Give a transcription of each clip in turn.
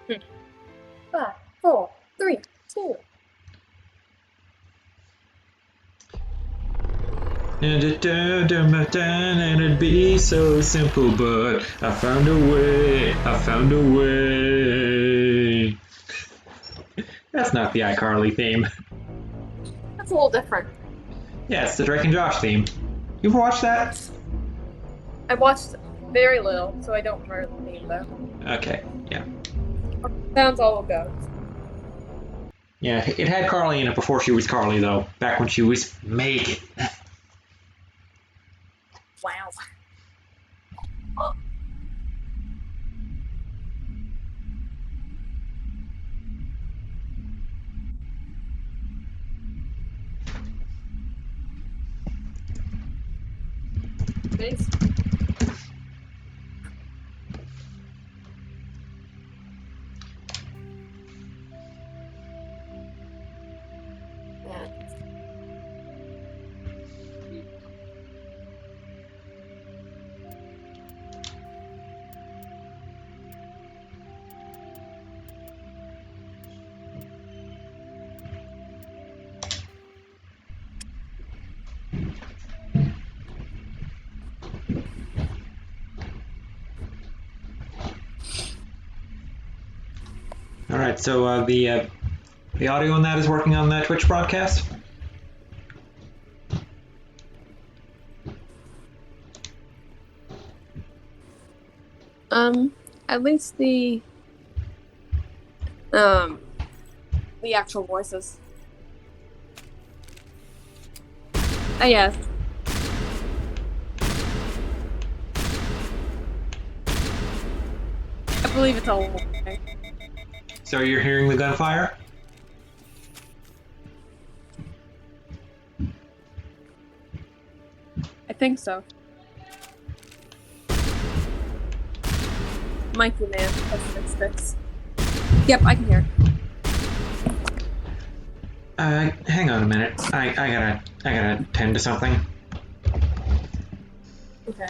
5, 4, 3, 2. And it'd be so simple, but I found a way. I found a way. That's not the iCarly theme. That's a little different. Yeah, it's the Drake and Josh theme. You ever watched that? I watched very little, so I don't remember the theme though. Okay, yeah. Sounds all go. Yeah, it had Carly in it before she was Carly, though. Back when she was Meg. Wow. Thanks. Yeah. Alright, so the audio on that is working on that Twitch broadcast? At least um the actual voices. Yes. I believe it's all okay. So you're hearing the gunfire? I think so. Mikey man, that's six. Yep, I can hear. Hang on a minute. I gotta tend to something. Okay.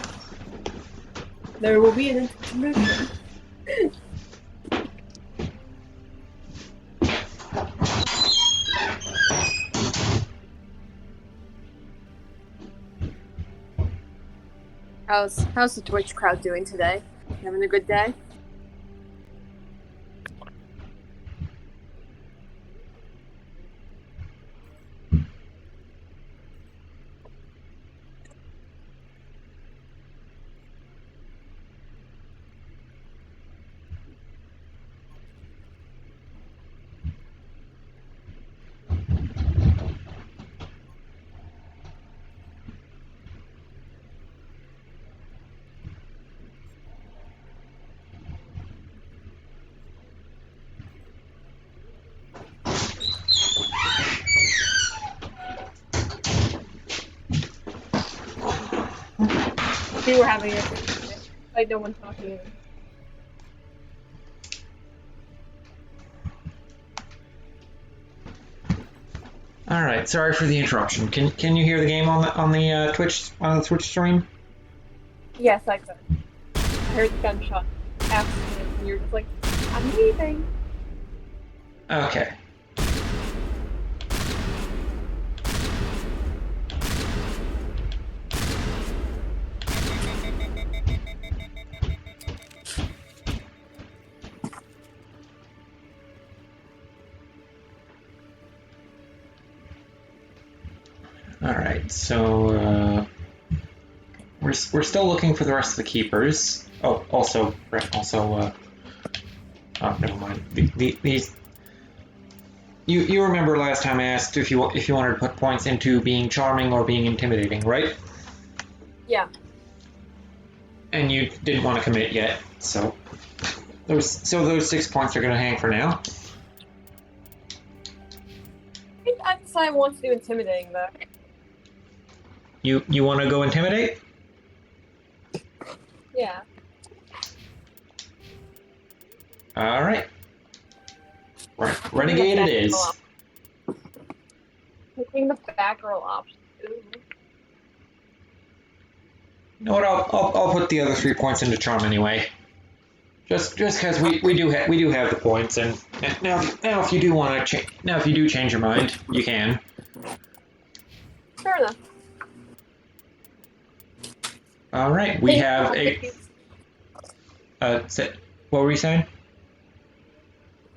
There will be an intermission. How's the Twitch crowd doing today? Having a good day? We were having a good day. Like no one talking. Alright, sorry for the interruption. Can you hear the game on the Twitch stream? Yes, I could. I heard the gunshot after you, and you're just like, I'm leaving. Okay. Alright, so we're still looking for the rest of the keepers. Oh, also oh, never mind. These you remember last time I asked if you wanted to put points into being charming or being intimidating, right? Yeah. And you didn't want to commit yet, so those 6 points are going to hang for now. I think I decided I want to do intimidating though. You want to go intimidate? Yeah. All right. Renegade it is. Picking the Batgirl option. Ooh. You know what? I'll put the other 3 points into charm anyway. Just because we do have the points, and now if you do want to now if you do change your mind, you can. Fair enough. All right, we have a. What were you saying?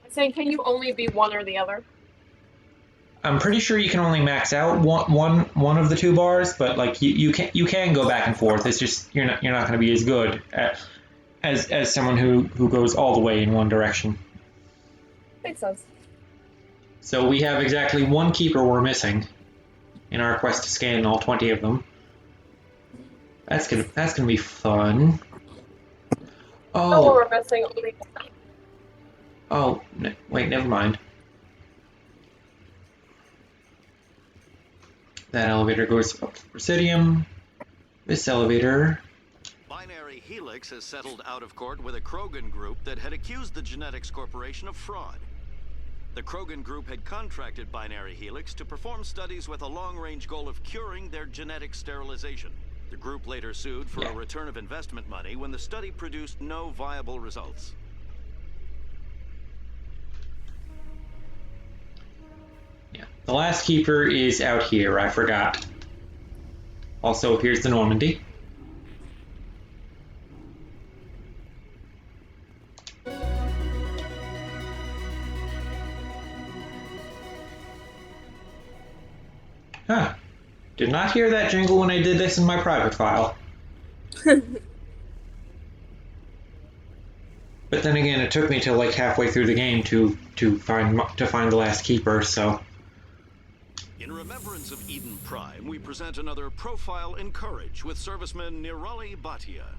I'm saying, can you only be one or the other? I'm pretty sure you can only max out one of the two bars, but like you can go back and forth. It's just you're not going to be as good as someone who goes all the way in one direction. Makes sense. So we have exactly one keeper we're missing in our quest to scan all 20 of them. That's gonna be fun. Oh, Oh, we're missing only. oh, wait, never mind. That elevator goes up to Presidium. This elevator. Binary Helix has settled out of court with a Krogan group that had accused the Genetics Corporation of fraud. The Krogan group had contracted Binary Helix to perform studies with a long-range goal of curing their genetic sterilization. The group later sued for a return of investment money when the study produced no viable results. Yeah, the last keeper is out here. I forgot. Also, here's the Normandy. Huh. Did not hear that jingle when I did this in my private file. But then again, it took me till like halfway through the game to find the last keeper. So. In remembrance of Eden Prime, we present another Profile in Courage with serviceman Nirali Bhatia.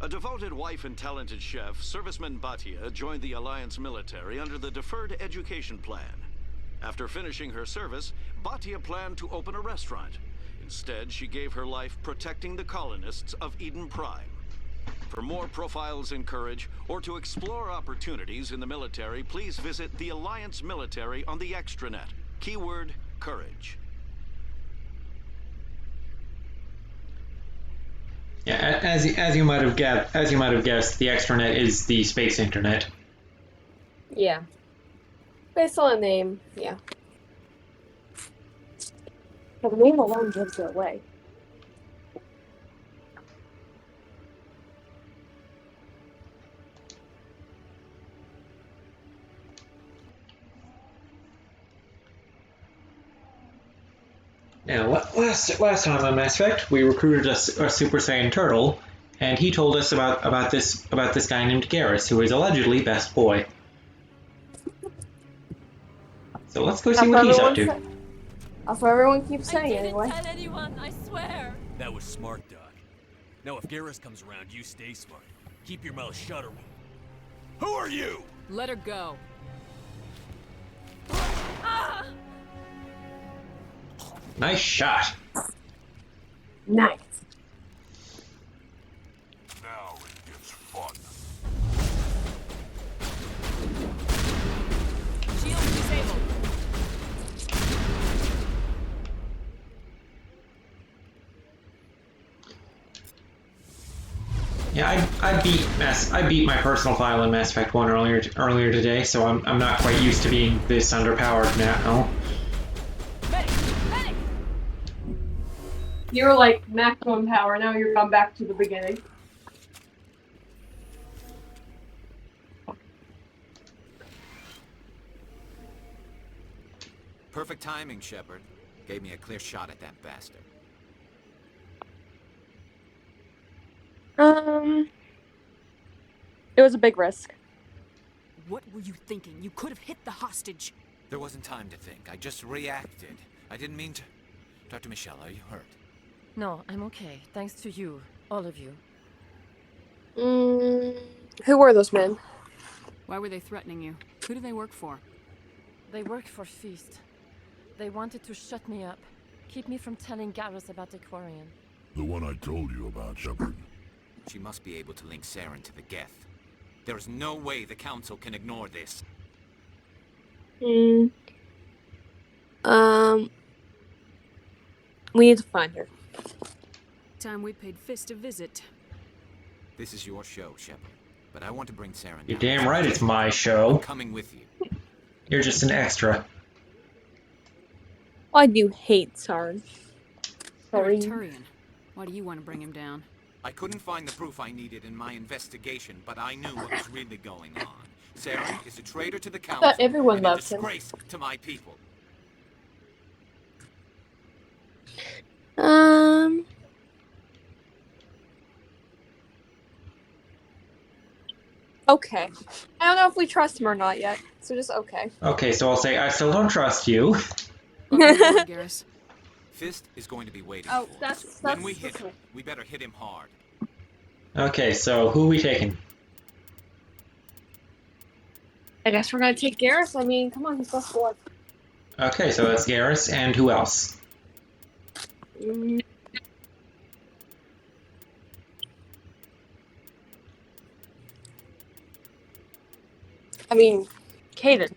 A devoted wife and talented chef, Serviceman Bhatia joined the Alliance military under the Deferred Education Plan. After finishing her service, Bhatia planned to open a restaurant. Instead, she gave her life protecting the colonists of Eden Prime. For more Profiles in Courage, or to explore opportunities in the military, please visit the Alliance Military on the extranet. Keyword, Courage. Yeah, as you might have guessed, the extranet is the space internet. Yeah. Based on the name, yeah. The name alone gives it away. Now, last time on Mass Effect, we recruited a Super Saiyan turtle, and he told us about this guy named Garrus, who is allegedly best boy. So let's go see what he's up to. That's what everyone keeps saying, anyway. I didn't tell anyone, I swear. That was smart, Doc. Now, if Garrus comes around, you stay smart. Keep your mouth shut, or who are you? Let her go. Nice shot. Nice. Now it gets fun. Shield disabled. Yeah, I beat my personal file in Mass Effect 1 earlier today, so I'm not quite used to being this underpowered now. Medic! You're like maximum power, now you're gone back to the beginning. Perfect timing, Shepard. Gave me a clear shot at that bastard. It was a big risk. What were you thinking? You could have hit the hostage. There wasn't time to think. I just reacted. I didn't mean to... Dr. Michelle, are you hurt? No, I'm okay. Thanks to you. All of you. Who were those men? Why were they threatening you? Who do they work for? They work for Feast. They wanted to shut me up. Keep me from telling Garrus about the Quarian. The one I told you about, Shepard. She must be able to link Saren to the Geth. There is no way the Council can ignore this. We need to find her. Time we paid Fist a visit. This is your show, Shepard. But I want to bring Saren You're down. damn right it's my I'm show. coming with you. You're just an extra. Why do you hate Sarn? You're a Sorry. Turian. Why do you want to bring him down? I couldn't find the proof I needed in my investigation, but I knew what was really going on. Saren is a traitor to the council everyone and a loves him. disgrace to my people. Okay. I don't know if we trust him or not yet, so just okay. Okay, so I'll say I still don't trust you. Welcome aboard, Garrus. Fist is going to be waiting Oh, for us. that's When we hit him, we better hit him hard. Okay, so who are we taking? I guess we're gonna take Garrus. I mean, come on, he's plus 4. Okay, so that's Garrus, and who else? Mm. I mean, Caden.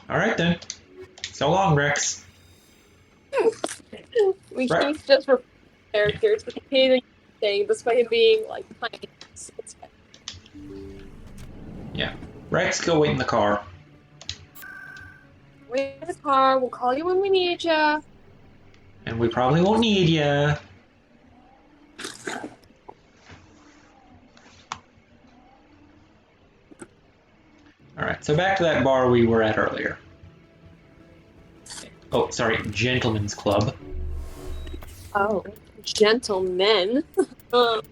Alright then. So long, Rex. We Right. keep just for characters, but Caden thing, despite him being like tiny. It's fine. Yeah. Rex, go wait in the car. Wait in the car. We'll call you when we need ya. And we probably won't need ya. Alright, so back to that bar we were at earlier. Oh, sorry, Gentlemen's Club. Oh, gentlemen. Oh,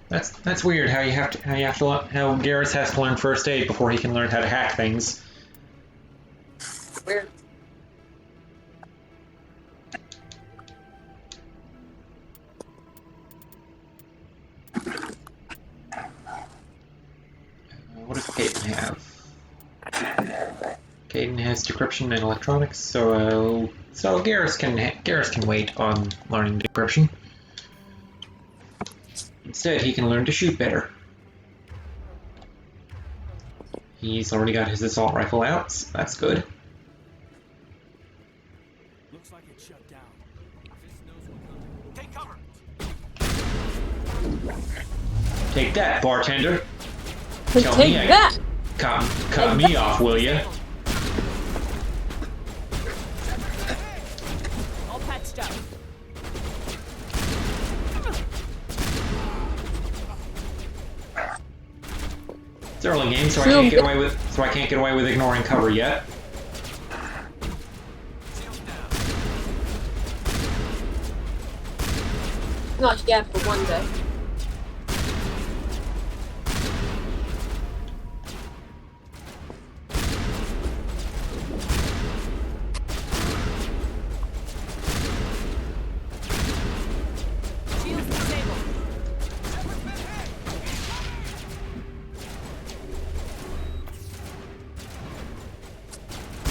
that's weird how how Garrus has to learn first aid before he can learn how to hack things. Weird. What does Caden have? Caden has decryption and electronics, so Garrus can wait on learning decryption. Instead, he can learn to shoot better. He's already got his assault rifle out, so that's good. Looks like it's shut down. Fist knows we're coming. Take cover! Take that, bartender. Tell Take me that! cut me off, will ya? All patched up. It's early game, so I can't get away with ignoring cover yet. Not yet, but one day. Shields disabled.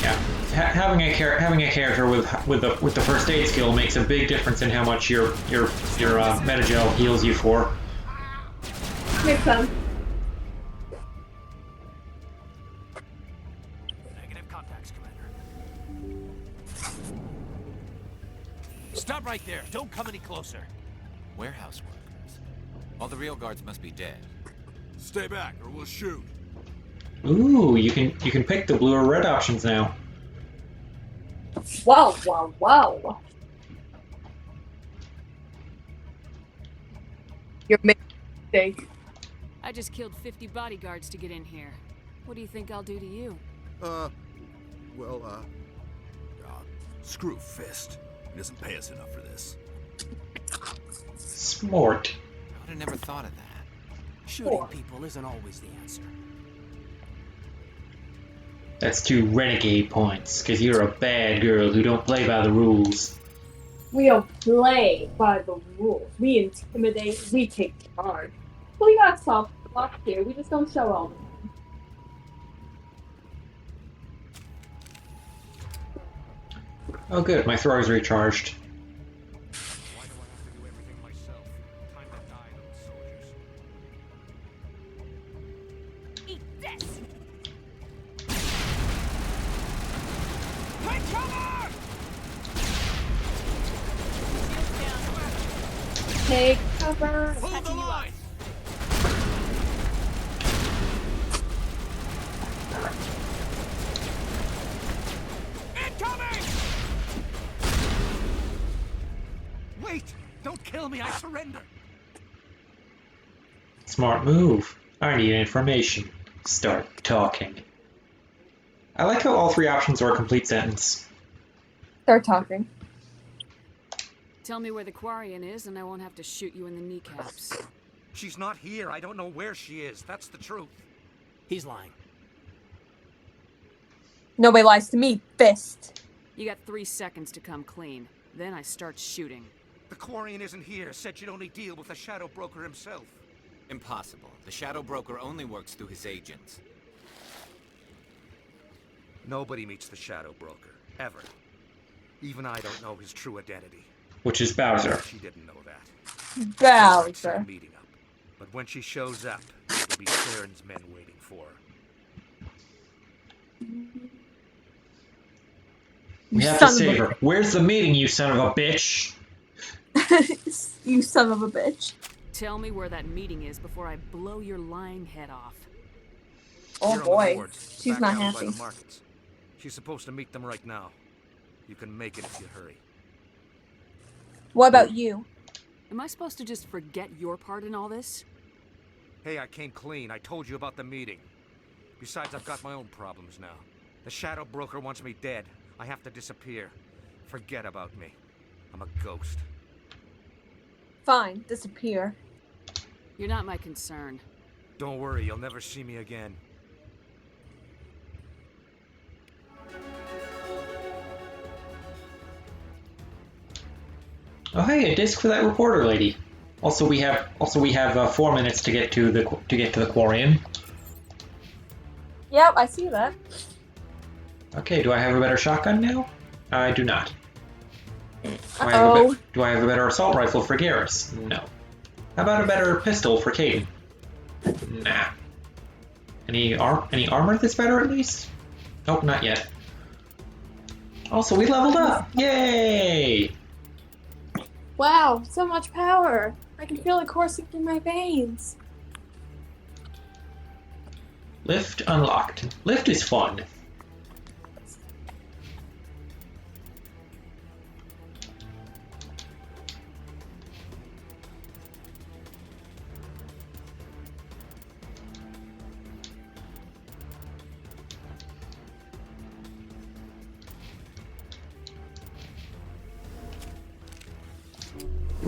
Yeah, having a character with the first aid skill makes a big difference in how much your metagel heals you for. Makes sense. Negative contacts, Commander. Stop right there. Don't come any closer. Warehouse workers. All the real guards must be dead. Stay back or we'll shoot. Ooh, you can pick the blue or red options now. Wow, wow, wow. You're making a mistake. I just killed 50 bodyguards to get in here. What do you think I'll do to you? Screw Fist. He doesn't pay us enough for this. Smart. I would have never thought of that. Shooting people isn't always the answer. That's 2 renegade points, because you're a bad girl who don't play by the rules. We don't play by the rules. We intimidate, we take charge. We got soft spots here, we just don't show all of them. Oh good, my throw's recharged. Why do I have to do everything myself? Time to die, those soldiers. Eat this! Take cover. Hold the line! Incoming! Wait! Don't kill me, I surrender! Smart move. I need information. Start talking. I like how all three options are a complete sentence. Start talking. Tell me where the Quarian is, and I won't have to shoot you in the kneecaps. She's not here. I don't know where she is. That's the truth. He's lying. Nobody lies to me, Fist. You got 3 seconds to come clean. Then I start shooting. The Quarian isn't here. Said you'd only deal with the Shadow Broker himself. Impossible. The Shadow Broker only works through his agents. Nobody meets the Shadow Broker. Ever. Even I don't know his true identity. Which is Bowser. She didn't know that. Bowser. Meeting up. But when she shows up, there'll be Sharon's men waiting for her. We have to save her. Where's the meeting, you son of a bitch? You son of a bitch. Tell me where that meeting is before I blow your lying head off. Oh Here on the boy, boards, she's back not alley by happy. the markets. She's supposed to meet them right now. You can make it if you hurry. What about you? Am I supposed to just forget your part in all this? Hey, I came clean. I told you about the meeting. Besides, I've got my own problems now. The Shadow Broker wants me dead. I have to disappear. Forget about me. I'm a ghost. Fine, disappear. You're not my concern. Don't worry, you'll never see me again. Oh hey, a disc for that reporter lady. Also we have 4 minutes to get to the Quarian. Yep, I see that. Okay, do I have a better shotgun now? I do not. Uh-oh. Do I have a better assault rifle for Garrus? No. How about a better pistol for Caden? Nah. Any armor that's better at least? Nope, not yet. Also, we leveled up! Yay! Wow, so much power. I can feel it coursing through my veins. Lift unlocked. Lift is fun.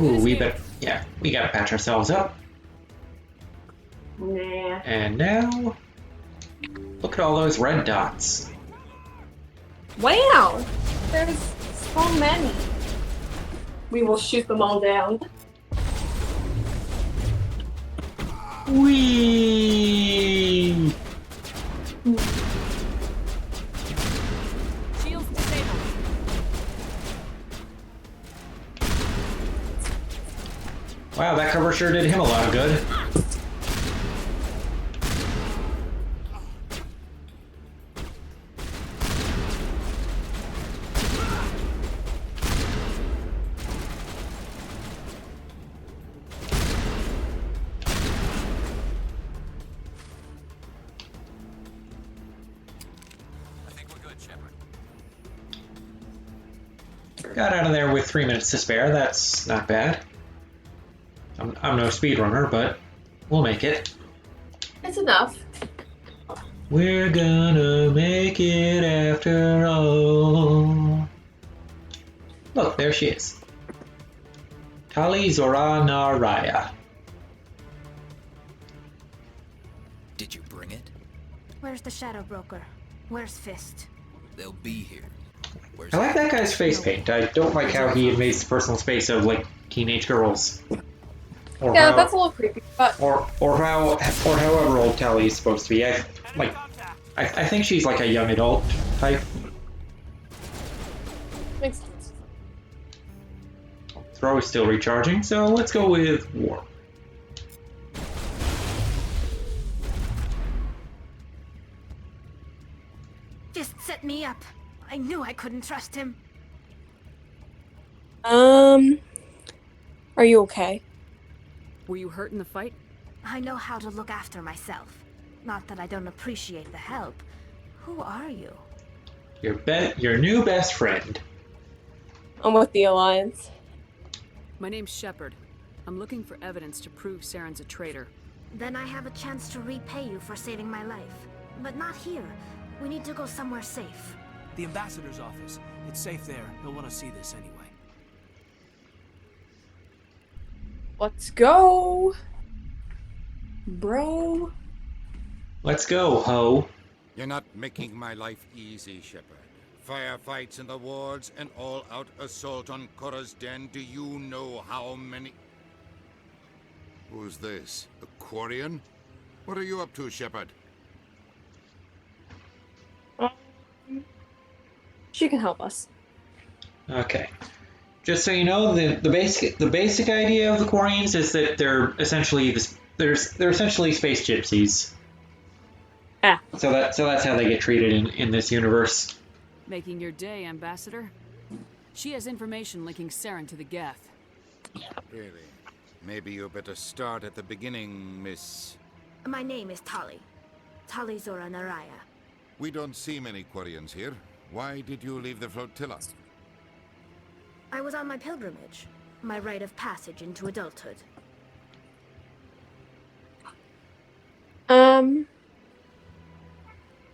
Ooh, we gotta patch ourselves up. Nah. And now, look at all those red dots. Wow! There's so many. We will shoot them all down. Whee! Shields disabled. Wow, that cover sure did him a lot of good. Got out of there with 3 minutes to spare. That's not bad. I'm no speedrunner, but we'll make it. It's enough. We're gonna make it after all. Look, there she is. Tali Zoranaraya. Did you bring it? Where's the Shadow Broker? Where's Fist? They'll be here. Where's I like that guy's face paint. I don't like how he invades the personal space of, like, teenage girls. Or Yeah, how, that's a little creepy, but... or however old Tali is supposed to be. I think she's like a young adult type. Makes sense. Throw is still recharging, so let's go with War. Fist set me up. I knew I couldn't trust him. Are you okay? Were you hurt in the fight? I know how to look after myself. Not that I don't appreciate the help. Who are you? Your new best friend. I'm with the Alliance. My name's Shepard. I'm looking for evidence to prove Saren's a traitor. Then I have a chance to repay you for saving my life. But not here. We need to go somewhere safe. The ambassador's office. It's safe there. He'll want to see this anyway. Let's go, bro. Let's go, ho. You're not making my life easy, Shepard. Firefights in the wards, an all-out assault on Korra's den. Do you know how many... Who's this? A Quarian? What are you up to, Shepard? She can help us. Okay. Just so you know, the basic idea of the Quarians is that they're essentially they're essentially space gypsies. Ah. So that's how they get treated in this universe. Making your day, Ambassador. She has information linking Saren to the Geth. Really? Maybe you better start at the beginning, Miss... My name is Tali. Tali Zora Naraya. We don't see many Quarians here. Why did you leave the flotilla? I was on my pilgrimage. My rite of passage into adulthood.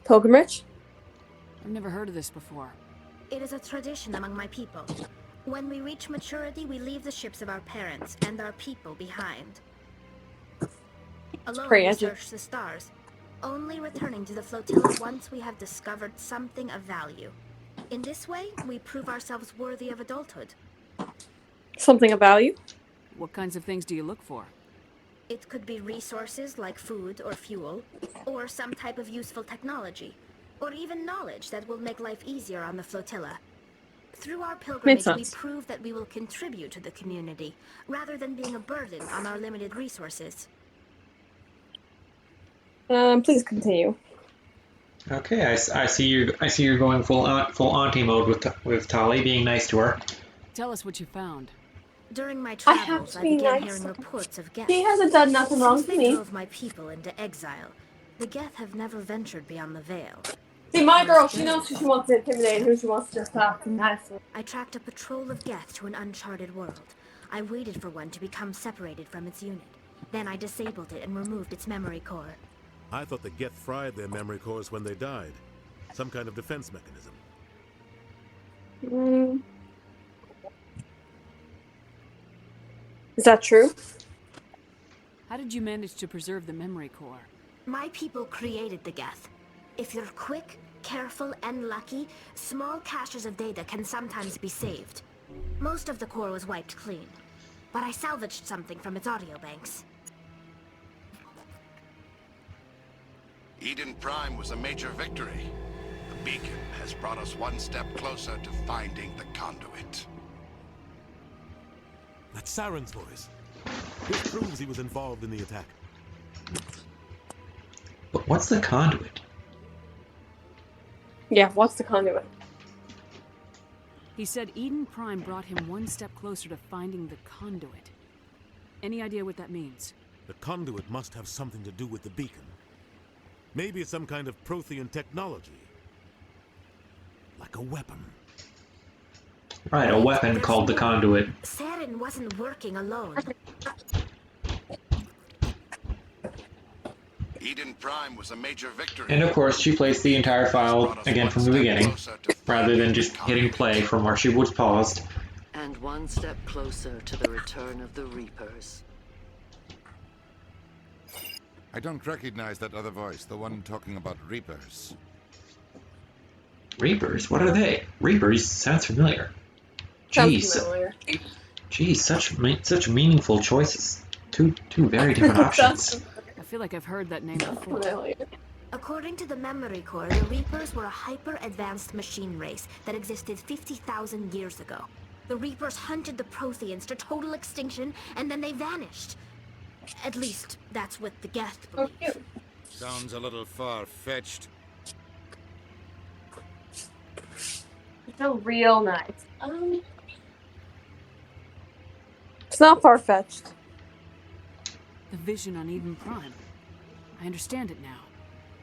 Pilgrimage? I've never heard of this before. It is a tradition among my people. When we reach maturity, we leave the ships of our parents and our people behind. Alone, we search the stars, only returning to the flotilla once we have discovered something of value. In this way, we prove ourselves worthy of adulthood. Something of value? What kinds of things do you look for? It could be resources like food or fuel, or some type of useful technology, or even knowledge that will make life easier on the flotilla. Through our pilgrimage, we prove that we will contribute to the community, rather than being a burden on our limited resources. Please continue. Okay, I see you're going full auntie mode with Tali, being nice to her. Tell us what you found. During my travels, I began hearing reports of Geth. She hasn't done nothing wrong to me. Since they drove my people into exile, the Geth have never ventured beyond the Veil. See, my girl, she knows who she wants to intimidate and who she wants to just talk nicely. I tracked a patrol of Geth to an uncharted world. I waited for one to become separated from its unit. Then I disabled it and removed its memory core. I thought the Geth fried their memory cores when they died. Some kind of defense mechanism. Is that true? How did you manage to preserve the memory core? My people created the Geth. If you're quick, careful, and lucky, small caches of data can sometimes be saved. Most of the core was wiped clean, but I salvaged something from its audio banks. Eden Prime was a major victory. The beacon has brought us one step closer to finding the conduit. That's Saren's voice. This proves he was involved in the attack. But what's the conduit? Yeah, what's the conduit? He said Eden Prime brought him one step closer to finding the conduit. Any idea what that means? The conduit must have something to do with the beacon. Maybe it's some kind of Prothean technology. Like a weapon. Right, a weapon called the conduit. Saren wasn't working alone. Eden Prime was a major victory. And of course, she plays the entire file again from the beginning, rather than just hitting play from where she was paused. And one step closer to the return of the Reapers. I don't recognize that other voice, the one talking about Reapers. Reapers? What are they? Reapers sounds familiar. Jeez, such meaningful choices. Two very different options. I feel like I've heard that name before. According to the memory core, the Reapers were a hyper-advanced machine race that existed 50,000 years ago. The Reapers hunted the Protheans to total extinction, and then they vanished. At least, that's what the Geth believe. Sounds a little far-fetched. It's so real nice. It's not far-fetched. The vision on Eden Prime. I understand it now.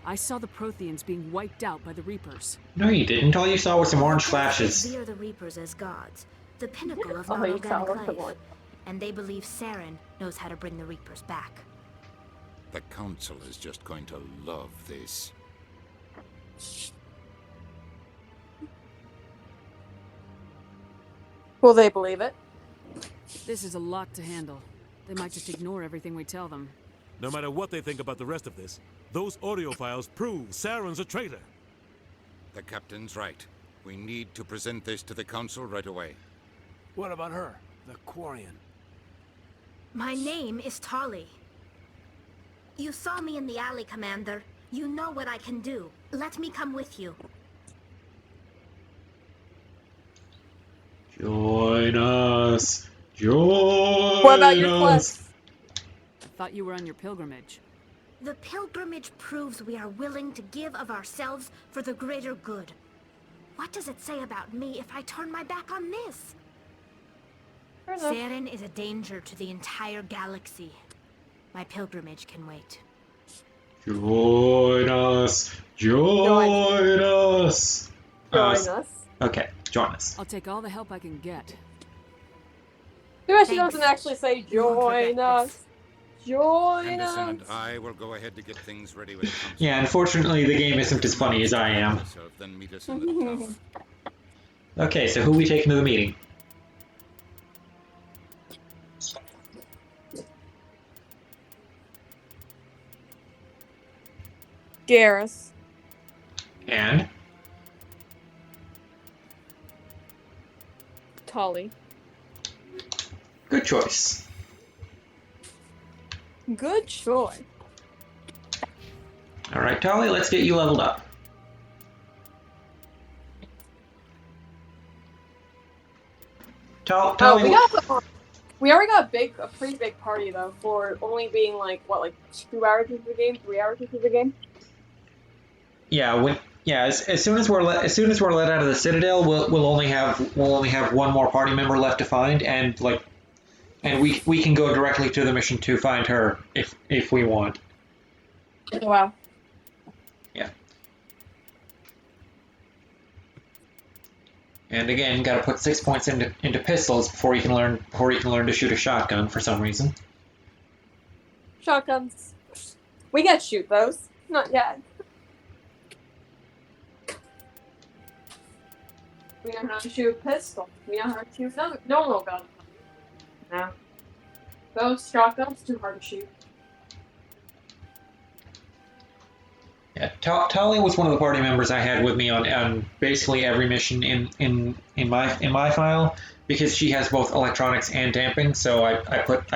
I saw the Protheans being wiped out by the Reapers. No, you didn't. All you saw was some orange They flashes. revere the Reapers as gods, the pinnacle of Oh, you saw non-organic the life. And they believe Saren knows how to bring the Reapers back. The Council is just going to love this. Will they believe it? This is a lot to handle. They might just ignore everything we tell them. No matter what they think about the rest of this, those audio files prove Saren's a traitor. The Captain's right. We need to present this to the Council right away. What about her, the Quarian? My name is Tali. You saw me in the alley, Commander. You know what I can do. Let me come with you. Join us. Join What about your us. quest? I thought you were on your pilgrimage. The pilgrimage proves we are willing to give of ourselves for the greater good. What does it say about me if I turn my back on this? Saren is a danger to the entire galaxy. My pilgrimage can wait. Join us. Join us. Join us. Okay, join us. I'll take all the help I can get. Too bad she doesn't actually say join us. Join Henderson us. and I will go ahead to get things ready with the Council. Yeah, unfortunately, the game isn't as funny as I am. Then meet us in the tower. Okay, so who are we taking to the meeting? Garrus. And? Tali. Good choice. Good choice. Alright, Tali, let's get you leveled up. Tali, we already got a pretty big party though, for only being like 2 hours into the game, 3 hours into the game. Yeah, as soon as we're let out of the Citadel, we'll only have one more party member left to find, and we can go directly to the mission to find her if we want. Wow. Yeah. And again, got to put 6 points into pistols before you can learn to shoot a shotgun for some reason. Shotguns. We can shoot those. Not yet. We know how to shoot a pistol. We know how to shoot normal gun. No. Those shotguns too hard to shoot. Yeah, Tali was one of the party members I had with me on basically every mission in my file, because she has both electronics and damping. So I put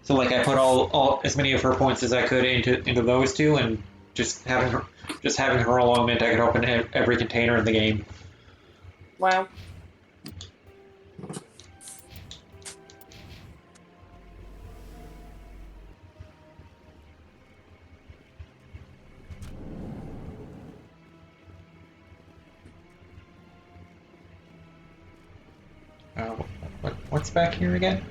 all as many of her points as I could into those two, and just having her along meant I could open every container in the game. Wow. What's back here again?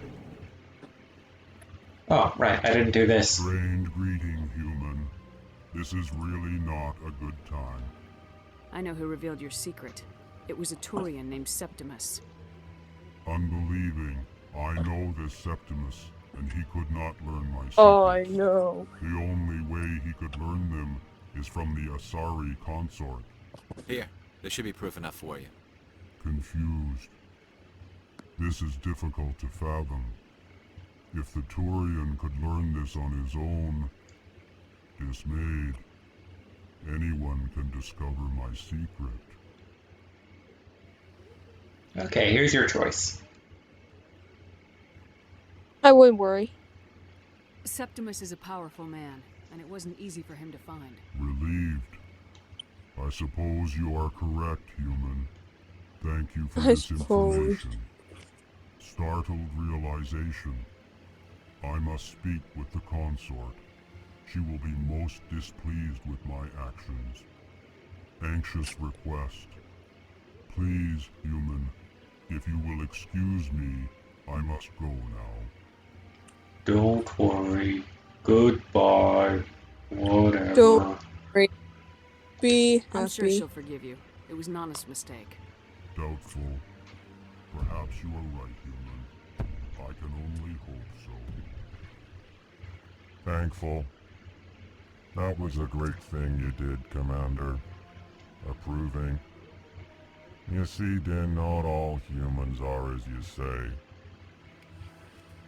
Oh, right, I didn't do this. Strained greeting, human. This is really not a good time. I know who revealed your secret. It was a Turian named Septimus. Unbelieving. I know this Septimus, and he could not learn my secrets. Oh, I know. The only way he could learn them is from the Asari consort. Here, this should be proof enough for you. Confused. This is difficult to fathom. If the Turian could learn this on his own, dismayed, anyone can discover my secret. Okay, here's your choice. I wouldn't worry. Septimus is a powerful man, and it wasn't easy for him to find. Relieved. I suppose you are correct, human. Thank you for this information. Startled realization. I must speak with the consort. She will be most displeased with my actions. Anxious request. Please, human, if you will excuse me, I must go now. Don't worry. Goodbye. Whatever. Don't worry. Be happy. I'm sure she'll forgive you. It was Nana's mistake. Doubtful. Perhaps you are right, human. I can only hope so. Thankful. That was a great thing you did, Commander. Approving. You see, Din, not all humans are as you say.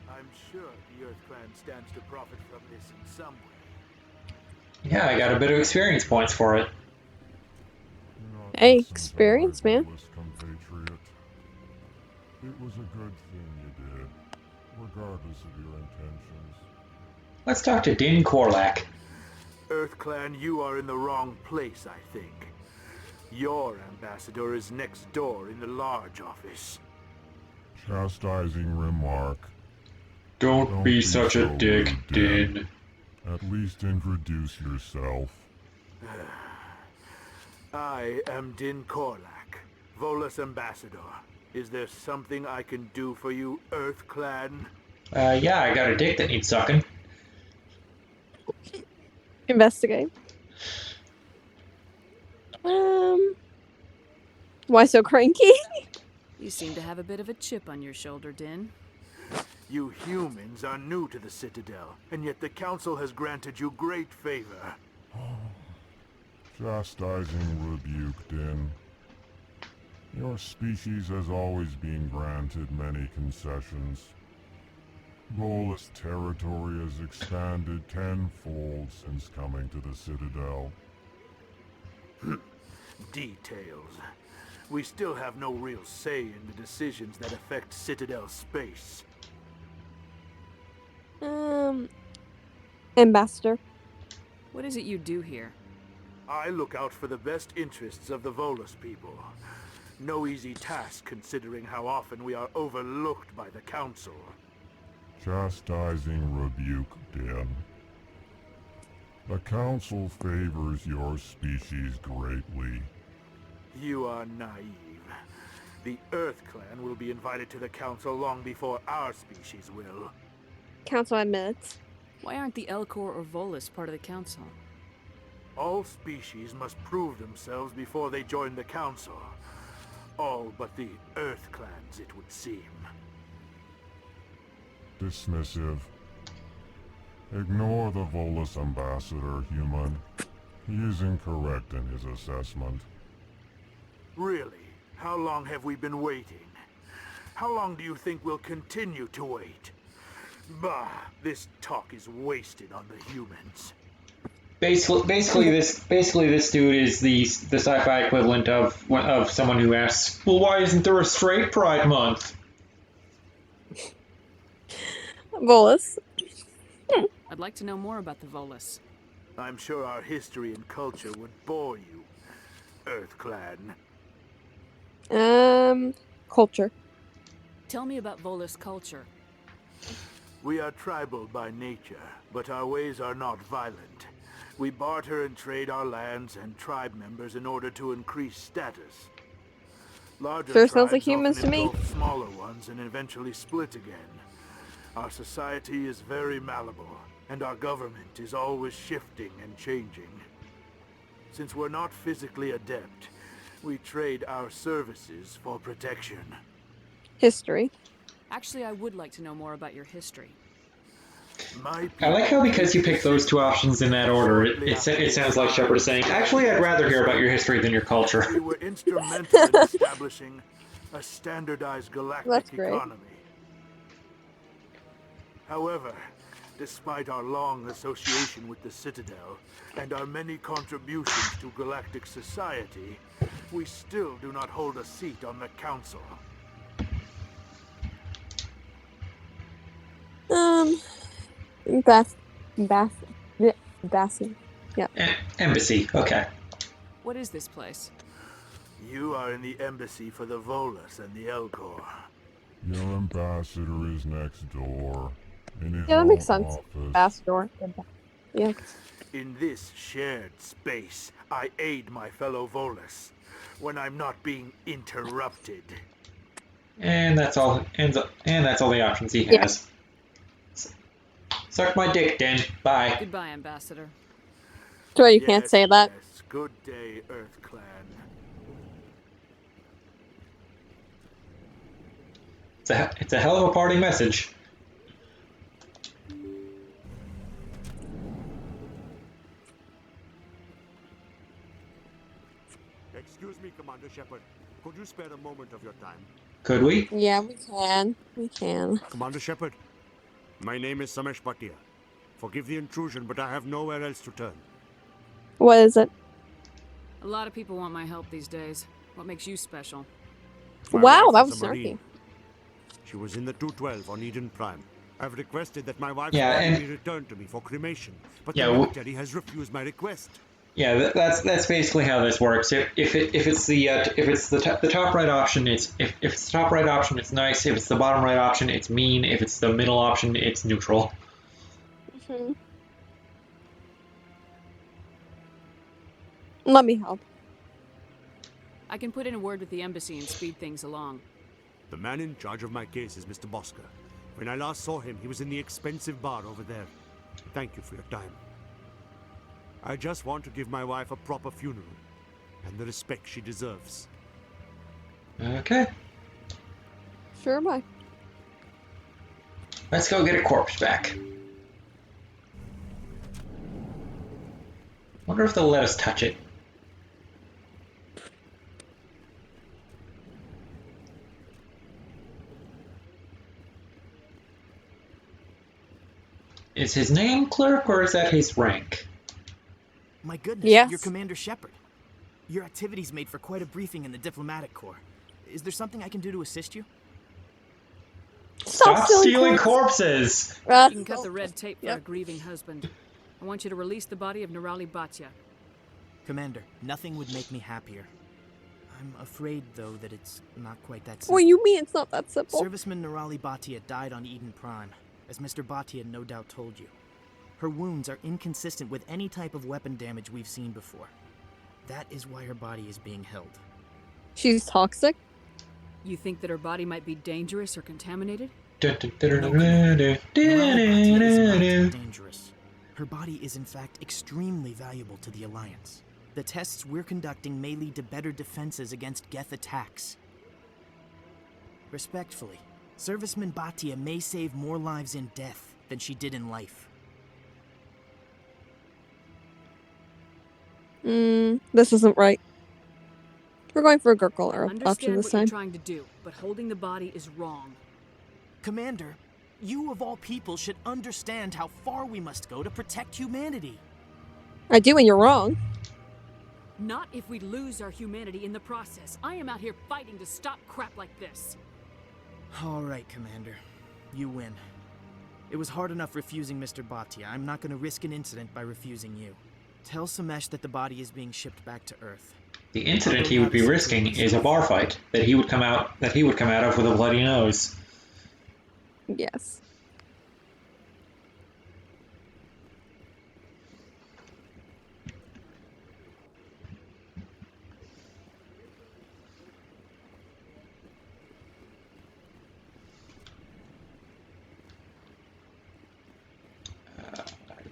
I'm sure the Earth Clan stands to profit from this in some way. Yeah, I got a bit of experience points for it. Hey, experience, man. Compatriot. It was a good thing you did, regardless of your intentions. Let's talk to Din Korlak. Earth Clan, you are in the wrong place, I think. Your ambassador is next door in the large office. Chastising remark. Don't be such a dick, Din. At least introduce yourself. I am Din Korlak, Volus ambassador. Is there something I can do for you, Earth Clan? Yeah, I got a dick that needs sucking. Investigate. Why so cranky? You seem to have a bit of a chip on your shoulder, Din. You humans are new to the Citadel, and yet the Council has granted you great favor. Chastising rebuke, Din. Your species has always been granted many concessions. Volus territory has expanded tenfold since coming to the Citadel. Details. We still have no real say in the decisions that affect Citadel space. Ambassador. What is it you do here? I look out for the best interests of the Volus people. No easy task considering how often we are overlooked by the Council. Chastising rebuke, Din. The Council favors your species greatly. You are naive. The Earth Clan will be invited to the Council long before our species will. Council admits. Why aren't the Elcor or Volus part of the Council? All species must prove themselves before they join the Council. All but the Earth Clans, it would seem. Dismissive. Ignore the Volus ambassador, human. He is incorrect in his assessment. Really? How long have we been waiting? How long do you think we'll continue to wait? Bah, this talk is wasted on the humans. Basically, this dude is the sci-fi equivalent of someone who asks, "Well, why isn't there a straight Pride Month?" Volus. I'd like to know more about the Volus. I'm sure our history and culture would bore you, Earth Clan. Culture. Tell me about Volus culture. We are tribal by nature, but our ways are not violent. We barter and trade our lands and tribe members in order to increase status. Larger Sure sounds like tribes humans often to me. engulf smaller ones and eventually split again. Our society is very malleable, and our government is always shifting and changing. Since we're not physically adept, we trade our services for protection. History. Actually, I would like to know more about your history. I like how because you picked those two options in that order, it sounds like Shepard is saying, "Actually, I'd rather hear about your history than your culture." We were instrumental in establishing a standardized galactic economy. However, despite our long association with the Citadel and our many contributions to galactic society, we still do not hold a seat on the Council. Embassy. Yeah. Embassy. Okay. What is this place? You are in the embassy for the Volus and the Elcor. Your ambassador is next door. In his Yeah, that makes own sense. office. Ambassador. Yeah. In this shared space, I aid my fellow Volus when I'm not being interrupted. And that's all. And that's all the options he has. Suck my dick, Den. Bye. Goodbye, Ambassador. Sure, you can't say that. Yes, good day, Earth Clan. It's a hell of a party message. Excuse me, Commander Shepard. Could you spare a moment of your time? Could we? Yeah, we can. We can. Commander Shepard, my name is Samesh Bhatia. Forgive the intrusion, but I have nowhere else to turn. What is it? A lot of people want my help these days. What makes you special? My Wow, wife that is was a Marine. snarky. She was in the 212 on Eden Prime. I've requested that my wife's Yeah, body and- be returned to me for cremation, but Yeah, the military has refused my request. Yeah, that's basically how this works. If it's the top right option, if it's the top right option, it's nice. If it's the bottom right option, it's mean. If it's the middle option, it's neutral. Hmm. Let me help. I can put in a word with the embassy and speed things along. The man in charge of my case is Mr. Bosker. When I last saw him, he was in the expensive bar over there. Thank you for your time. I just want to give my wife a proper funeral and the respect she deserves. Okay, Sure, bye. let's go get a corpse back. Wonder if they'll let us touch it. Is his name Clerk or is that his rank? My goodness, Yes. you're Commander Shepard. Your activities made for quite a briefing in the diplomatic corps. Is there something I can do to assist you? Stop stealing corpses! You can cut the red tape for Yep. a grieving husband. I want you to release the body of Nirali Bhatia. Commander, nothing would make me happier. I'm afraid, though, that it's not quite that simple. What do you mean it's not that simple? Serviceman Nirali Bhatia died on Eden Prime, as Mr. Bhatia no doubt told you. Her wounds are inconsistent with any type of weapon damage we've seen before. That is why her body is being held. She's toxic? You think that her body might be dangerous or contaminated? Nirali Bhatia is not dangerous. Her body is in fact extremely valuable to the Alliance. The tests we're conducting may lead to better defenses against Geth attacks. Respectfully, Serviceman Bhatia may save more lives in death than she did in life. This isn't right. We're going for a Gurgle option Understand this what you're time. trying to do, but holding the body is wrong. Commander, you of all people should understand how far we must go to protect humanity. I do, and you're wrong. Not if we lose our humanity in the process. I am out here fighting to stop crap like this. All right, Commander. You win. It was hard enough refusing Mr. Bhatia. I'm not going to risk an incident by refusing you. Tell Samesh that the body is being shipped back to Earth. The incident he would be risking is a bar fight that he would come out of with a bloody nose. Yes.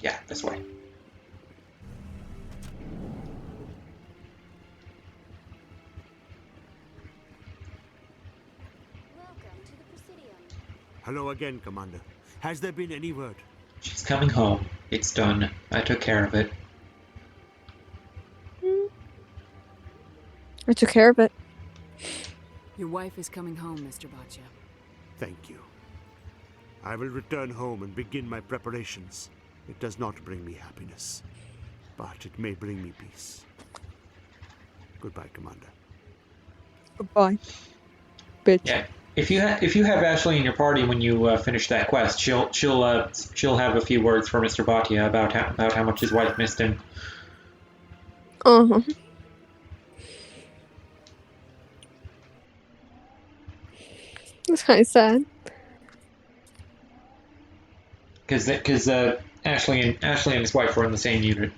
Yeah, this way. Hello again, Commander. Has there been any word? She's coming home. It's done. I took care of it. I took care of it. Your wife is coming home, Mr. Bhatia. Thank you. I will return home and begin my preparations. It does not bring me happiness, but it may bring me peace. Goodbye, Commander. Goodbye, bitch. Yeah. If you have Ashley in your party when you finish that quest, she'll have a few words for Mr. Bhatia about how much his wife missed him. Uh-huh. It's kind of sad. Because Ashley and his wife were in the same unit.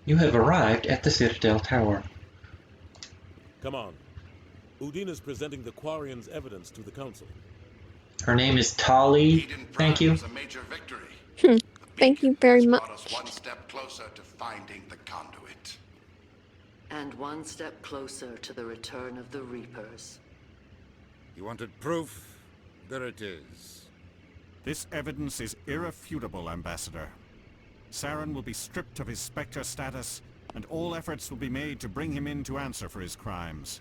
You have arrived at the Citadel Tower. Come on. Udina's presenting the Quarian's evidence to the Council. Her name is Tali. Thank you. Was a major victory. Thank you very much. Brought us one step closer to finding the conduit. And one step closer to the return of the Reapers. You wanted proof? There it is. This evidence is irrefutable, Ambassador. Saren will be stripped of his Spectre status, and all efforts will be made to bring him in to answer for his crimes.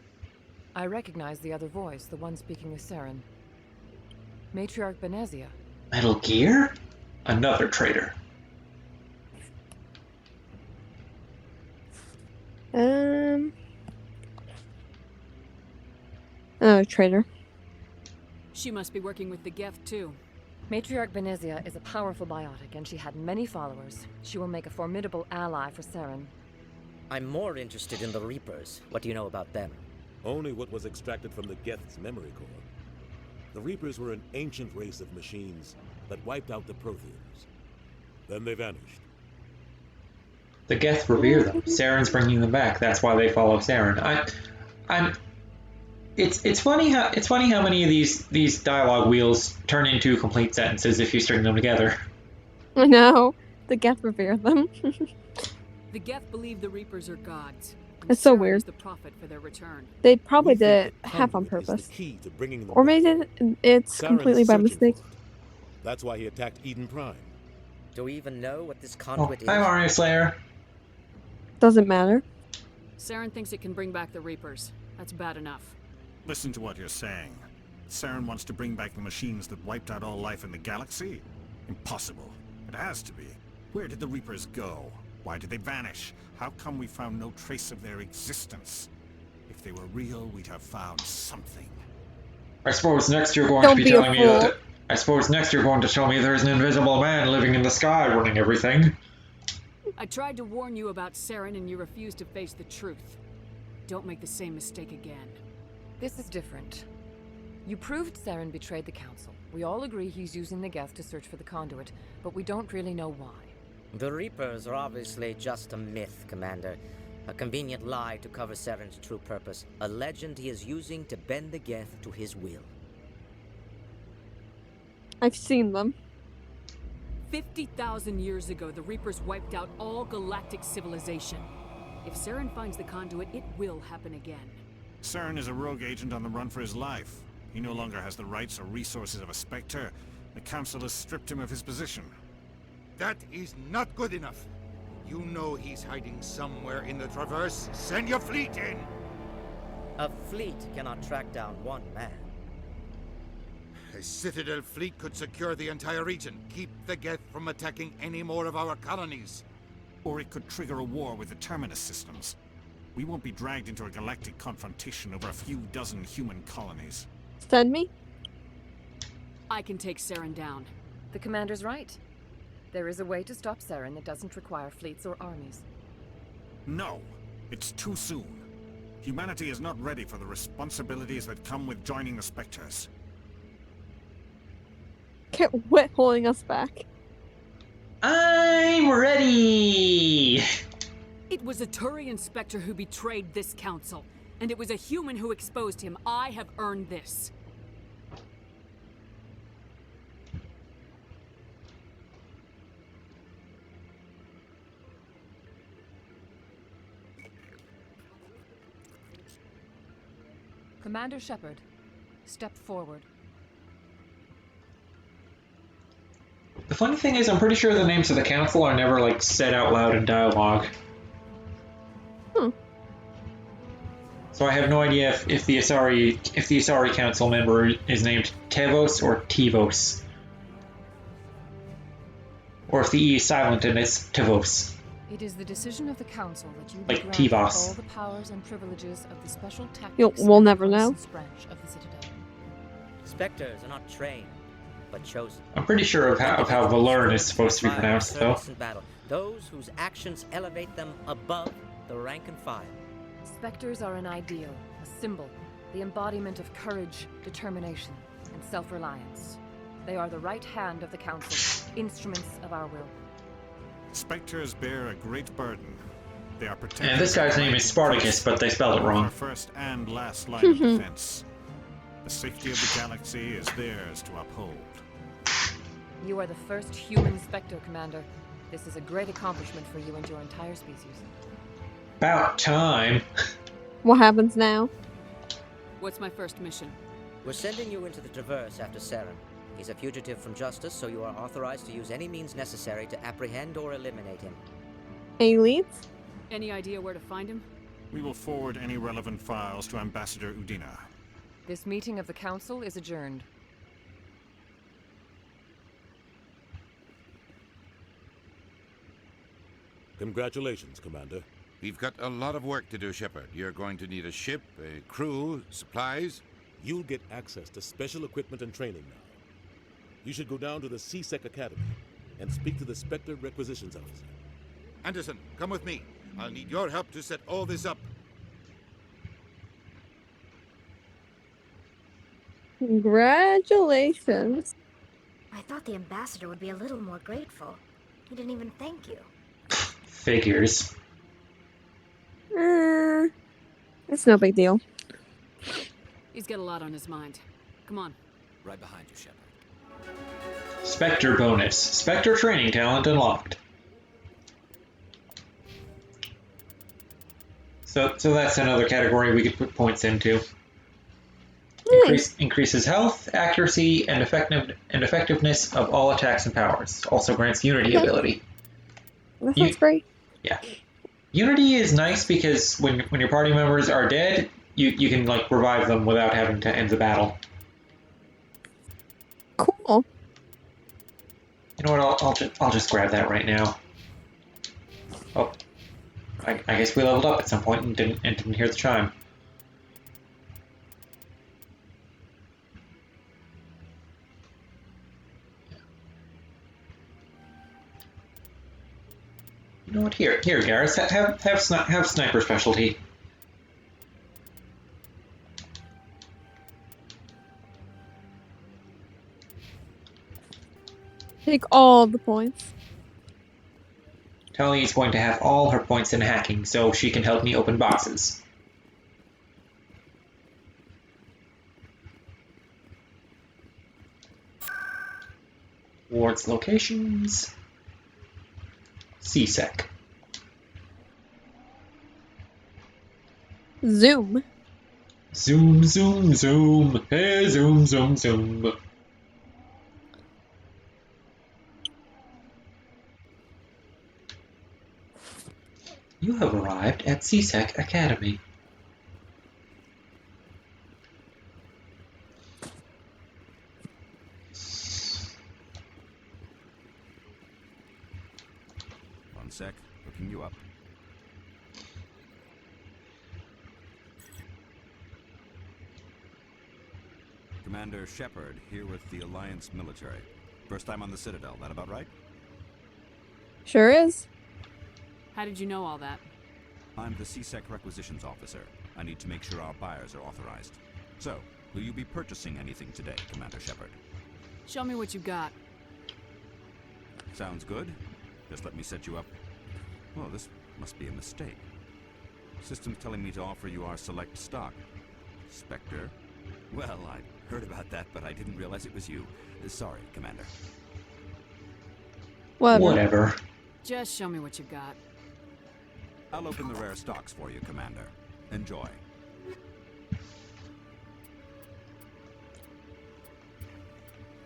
I recognize the other voice, the one speaking with Saren. Matriarch Benezia. Metal Gear? Another traitor. Oh, traitor. She must be working with the Geth, too. Matriarch Benezia is a powerful biotic, and she had many followers. She will make a formidable ally for Saren. I'm more interested in the Reapers. What do you know about them? Only what was extracted from the Geth's memory core. The Reapers were an ancient race of machines that wiped out the Protheans. Then they vanished. The Geth revere them. Saren's bringing them back. That's why they follow Saren. It's funny how many of these dialogue wheels turn into complete sentences if you string them together. I know. The Geth revere them. The Geth believe the Reapers are gods. It's so Saren weird. is the prophet for their return. They probably did it half on purpose. Or maybe it's completely by mistake. That's why he attacked Eden Prime. Do we even know what this conduit is? Hi, Mario Slayer. Doesn't matter. Saren thinks it can bring back the Reapers. That's bad enough. Listen to what you're saying. Saren wants to bring back the machines that wiped out all life in the galaxy? Impossible. It has to be. Where did the Reapers go? Why did they vanish? How come we found no trace of their existence? If they were real, we'd have found something. I suppose next you're going to be telling me that. I suppose next you're going to tell me there's an invisible man living in the sky running everything. I tried to warn you about Saren and you refused to face the truth. Don't make the same mistake again. This is different. You proved Saren betrayed the Council. We all agree he's using the Geth to search for the conduit, but we don't really know why. The Reapers are obviously just a myth, Commander. A convenient lie to cover Saren's true purpose. A legend he is using to bend the Geth to his will. I've seen them. 50,000 years ago, the Reapers wiped out all galactic civilization. If Saren finds the conduit, it will happen again. Saren is a rogue agent on the run for his life. He no longer has the rights or resources of a Spectre. The Council has stripped him of his position. That is not good enough. You know he's hiding somewhere in the Traverse. Send your fleet in! A fleet cannot track down one man. A Citadel fleet could secure the entire region, keep the Geth from attacking any more of our colonies. Or it could trigger a war with the Terminus systems. We won't be dragged into a galactic confrontation over a few dozen human colonies. Send me? I can take Saren down. The Commander's right. There is a way to stop Saren that doesn't require fleets or armies. No, it's too soon. Humanity is not ready for the responsibilities that come with joining the Spectres. Can't quit holding us back. I'm ready! It was a Turian Spectre who betrayed this council, and it was a human who exposed him. I have earned this. Commander Shepard, step forward. The funny thing is, I'm pretty sure the names of the council are never, like, said out loud in dialogue. So I have no idea if the Asari council member is named Tevos or Tivos. Or if the E is silent and it's Tevos. It is the decision of the Council that you be Like granted Tivos. all the powers and privileges of the special We'll never know. branch of the Citadel. Spectres are not trained, but chosen. I'm pretty sure of how Valern is supposed to be pronounced, though. Service in battle. Those whose actions elevate them above the rank and file. Spectres are an ideal, a symbol, the embodiment of courage, determination, and self-reliance. They are the right hand of the Council, instruments of our will. Spectres bear a great burden. They are protected. And this guy's name is Spartacus, but they spelled it wrong. Our first and last line of defense. The safety of the galaxy is theirs to uphold. You are the first human Spectre, Commander. This is a great accomplishment for you and your entire species. About time. What happens now? What's my first mission? We're sending you into the Traverse after Saren. He's a fugitive from justice, so you are authorized to use any means necessary to apprehend or eliminate him. Any leads? Any idea where to find him? We will forward any relevant files to Ambassador Udina. This meeting of the Council is adjourned. Congratulations, Commander. We've got a lot of work to do, Shepard. You're going to need a ship, a crew, supplies. You'll get access to special equipment and training now. You should go down to the CSEC Academy and speak to the Spectre Requisitions Officer. Anderson, come with me. I'll need your help to set all this up. Congratulations. I thought the ambassador would be a little more grateful. He didn't even thank you. Figures. It's no big deal. He's got a lot on his mind. Come on. Right behind you, Shepard. Spectre bonus. Spectre training talent unlocked. So that's another category we could put points into. Increases health, accuracy, and effectiveness of all attacks and powers. Also grants Unity ability. That sounds great. Yeah. Unity is nice because when your party members are dead, you can like revive them without having to end the battle. Cool. You know what? I'll just grab that right now. Oh, I guess we leveled up at some point and didn't hear the chime. You know what? Here, Garrus, have sniper specialty. Take all the points. Tully is going to have all her points in hacking, so she can help me open boxes. Ward's locations. CSEC. Zoom. Zoom, zoom, zoom. Hey, zoom, zoom, zoom. You have arrived at CSEC Academy. One sec, looking you up. Commander Shepard, here with the Alliance military. First time on the Citadel, that about right? Sure is. How did you know all that? I'm the CSEC Requisitions Officer. I need to make sure our buyers are authorized. So, will you be purchasing anything today, Commander Shepard? Show me what you got. Sounds good. Just let me set you up. Well, this must be a mistake. System's telling me to offer you our select stock. Spectre? Well, I heard about that, but I didn't realize it was you. Sorry, Commander. Whatever. Just show me what you got. I'll open the rare stocks for you, Commander. Enjoy.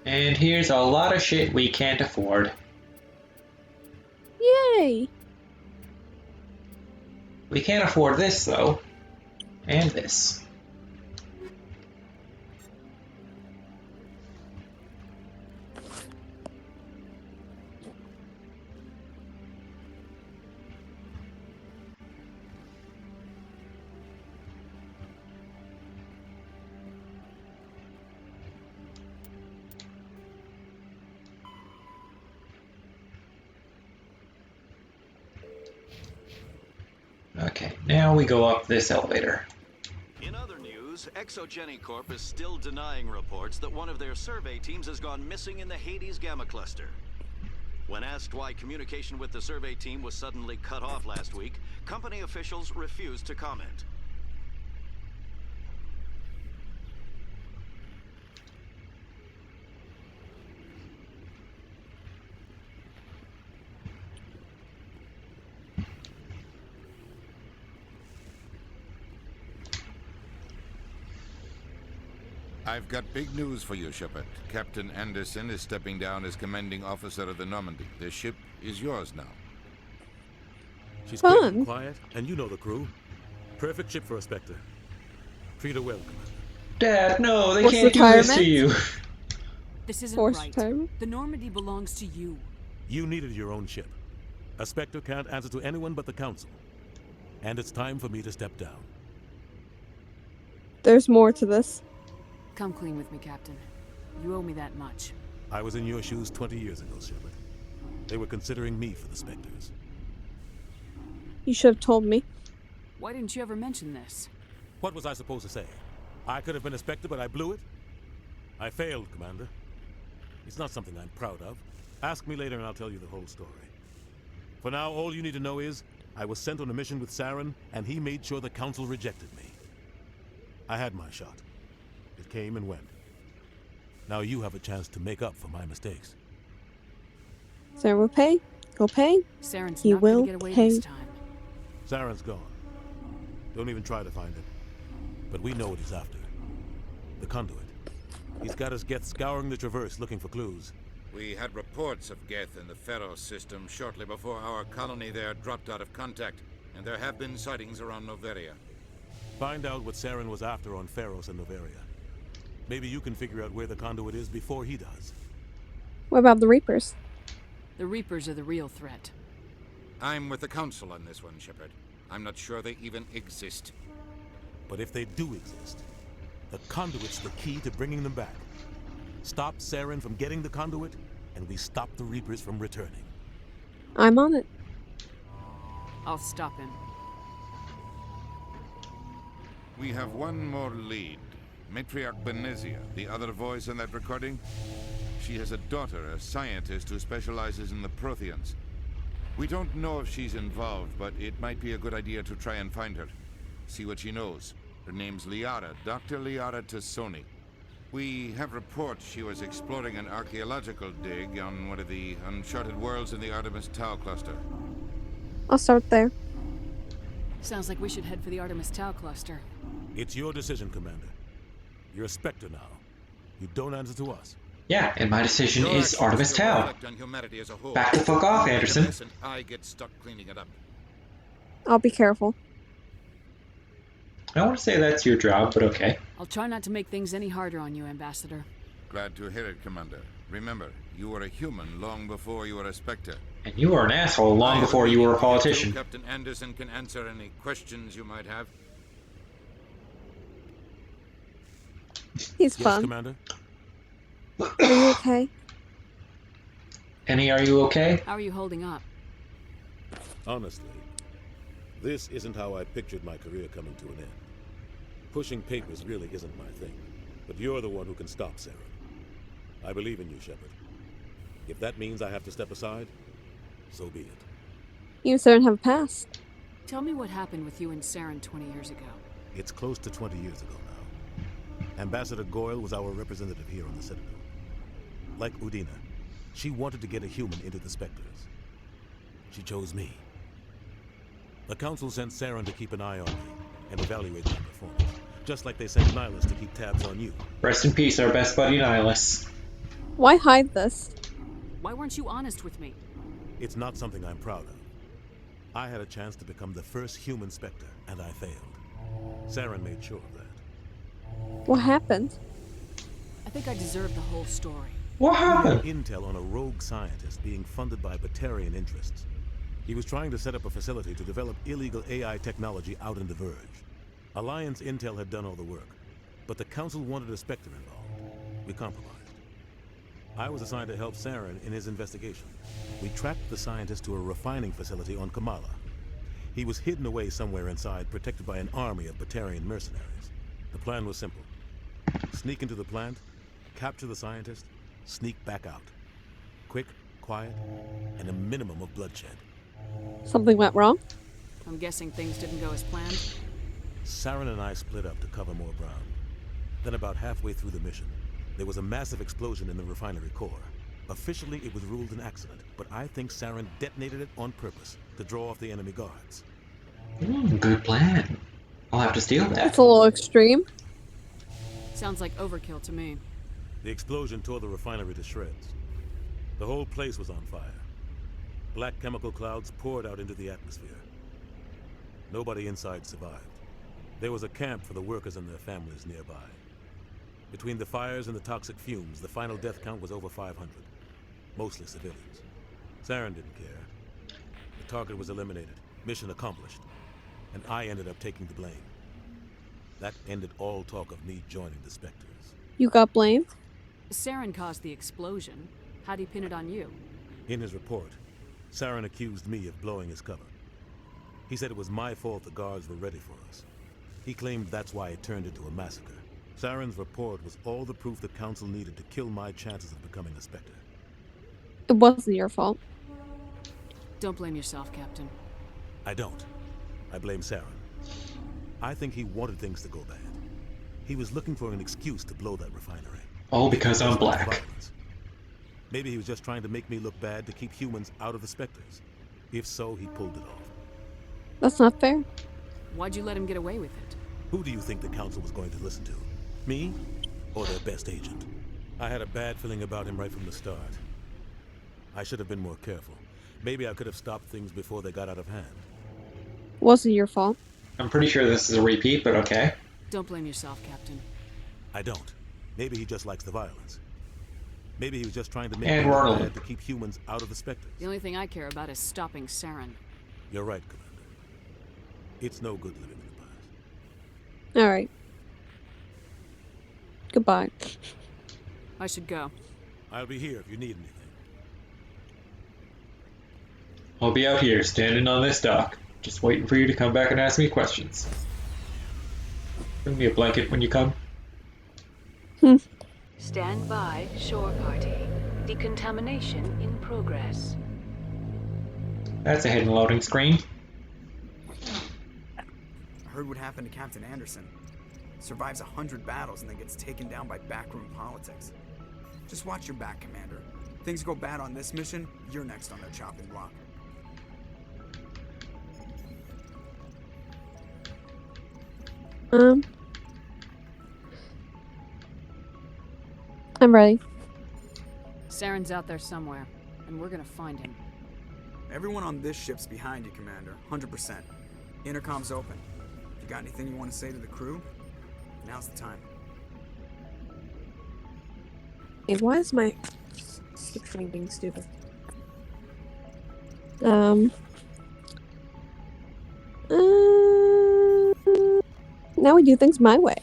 And here's a lot of shit we can't afford. Yay! We can't afford this, though. And this. Okay, now we go up this elevator. In other news, Exogeny Corp is still denying reports that one of their survey teams has gone missing in the Hades Gamma Cluster. When asked why communication with the survey team was suddenly cut off last week, company officials refused to comment. I've got big news for you, Shepard. Captain Anderson is stepping down as commanding officer of the Normandy. The ship is yours now. She's quick and quiet, and you know the crew. Perfect ship for a Spectre. Treat her well, Commander. Dad, no, they can't do this to you. This isn't Forced right. retirement? The Normandy belongs to you. You needed your own ship. A Spectre can't answer to anyone but the Council. And it's time for me to step down. There's more to this. Come clean with me, Captain. You owe me that much. I was in your shoes 20 years ago, Shepard. They were considering me for the Spectres. You should have told me. Why didn't you ever mention this? What was I supposed to say? I could have been a Spectre, but I blew it? I failed, Commander. It's not something I'm proud of. Ask me later and I'll tell you the whole story. For now, all you need to know is, I was sent on a mission with Saren, and he made sure the Council rejected me. I had my shot. It came and went. Now you have a chance to make up for my mistakes. Saren will pay. He'll pay. Saren's He not will gonna get away pay. this time. Saren's gone. Don't even try to find him. But we know what he's after. The conduit. He's got his Geth scouring the Traverse looking for clues. We had reports of Geth in the Pharos system shortly before our colony there dropped out of contact, and there have been sightings around Noveria. Find out what Saren was after on Pharos and Noveria. Maybe you can figure out where the conduit is before he does. What about the Reapers? The Reapers are the real threat. I'm with the Council on this one, Shepard. I'm not sure they even exist. But if they do exist, the conduit's the key to bringing them back. Stop Saren from getting the conduit, and we stop the Reapers from returning. I'm on it. I'll stop him. We have one more lead. Matriarch Benezia, the other voice in that recording. She has a daughter, a scientist who specializes in the Protheans. We don't know if she's involved, but it might be a good idea to try and find her. See what she knows. Her name's Liara, Dr. Liara Tassoni. We have reports she was exploring an archaeological dig on one of the uncharted worlds in the Artemis Tau cluster. I'll start there. Sounds like we should head for the Artemis Tau cluster. It's your decision, Commander. You're a Spectre now. You don't answer to us. Yeah, and my decision is Artemis Tau. Back the fuck off, Anderson. I get stuck cleaning it up. I'll be careful. I don't want to say that's your job, but okay. I'll try not to make things any harder on you, Ambassador. Glad to hear it, Commander. Remember, you were a human long before you were a Spectre. And you were an asshole long before you were a politician. Captain Anderson can answer any questions you might have. He's yes, fun. Commander? Are you okay? Annie, are you okay? How are you holding up? Honestly, this isn't how I pictured my career coming to an end. Pushing papers really isn't my thing, but you're the one who can stop Saren. I believe in you, Shepard. If that means I have to step aside, so be it. You and Saren have a past. Tell me what happened with you and Saren 20 years ago. It's close to 20 years ago now. Ambassador Goyle was our representative here on the Citadel. Like Udina, she wanted to get a human into the Spectres. She chose me. The Council sent Saren to keep an eye on me and evaluate my performance, just like they sent Nihilus to keep tabs on you. Rest in peace, our best buddy Nihilus. Why hide this? Why weren't you honest with me? It's not something I'm proud of. I had a chance to become the first human Spectre, and I failed. Saren made sure of that. What happened? I think I deserve the whole story. What happened? We had intel on a rogue scientist being funded by Batarian interests. He was trying to set up a facility to develop illegal AI technology out in the Verge. Alliance intel had done all the work, but the Council wanted a Spectre involved. We compromised. I was assigned to help Saren in his investigation. We tracked the scientist to a refining facility on Kamala. He was hidden away somewhere inside, protected by an army of Batarian mercenaries. The plan was simple. Sneak into the plant, capture the scientist, sneak back out. Quick, quiet and a minimum of bloodshed. Something went wrong? I'm guessing things didn't go as planned. Saren and I split up to cover more ground. Then about halfway through the mission, there was a massive explosion in the refinery core. Officially, it was ruled an accident, but I think Saren detonated it on purpose to draw off the enemy guards. Good plan. I'll have to steal that. That's a little extreme. Sounds like overkill to me. The explosion tore the refinery to shreds. The whole place was on fire. Black chemical clouds poured out into the atmosphere. Nobody inside survived. There was a camp for the workers and their families nearby. Between the fires and the toxic fumes, the final death count was over 500. Mostly civilians. Saren didn't care. The target was eliminated. Mission accomplished. And I ended up taking the blame. That ended all talk of me joining the Spectres. You got blamed? Saren caused the explosion. How'd he pin it on you? In his report, Saren accused me of blowing his cover. He said it was my fault the guards were ready for us. He claimed that's why it turned into a massacre. Saren's report was all the proof the Council needed to kill my chances of becoming a Spectre. It wasn't your fault. Don't blame yourself, Captain. I don't. I blame Saren. I think he wanted things to go bad. He was looking for an excuse to blow that refinery. All because I'm black. Maybe he was just trying to make me look bad to keep humans out of the Spectres. If so, he pulled it off. That's not fair. Why'd you let him get away with it? Who do you think the Council was going to listen to? Me? Or their best agent? I had a bad feeling about him right from the start. I should have been more careful. Maybe I could have stopped things before they got out of hand. Wasn't your fault. I'm pretty sure this is a repeat, but okay. Don't blame yourself, Captain. I don't. Maybe he just likes the violence. Maybe he was just trying to make And me look Ronald. bad to keep humans out of the Spectres. The only thing I care about is stopping Saren. You're right, Commander. It's no good living in the past. Alright. Goodbye. I should go. I'll be here if you need anything. I'll be out here, standing on this dock, just waiting for you to come back and ask me questions. Bring me a blanket when you come. Stand by, shore party. Decontamination in progress. That's a hidden loading screen. I heard what happened to Captain Anderson. Survives 100 battles and then gets taken down by backroom politics. Just watch your back, Commander. Things go bad on this mission, you're next on their chopping block. I'm ready. Saren's out there somewhere, and we're gonna find him. Everyone on this ship's behind you, Commander. 100%. Intercom's open. If you got anything you want to say to the crew, now's the time. Hey, why is my screen being stupid? Now we do things my way.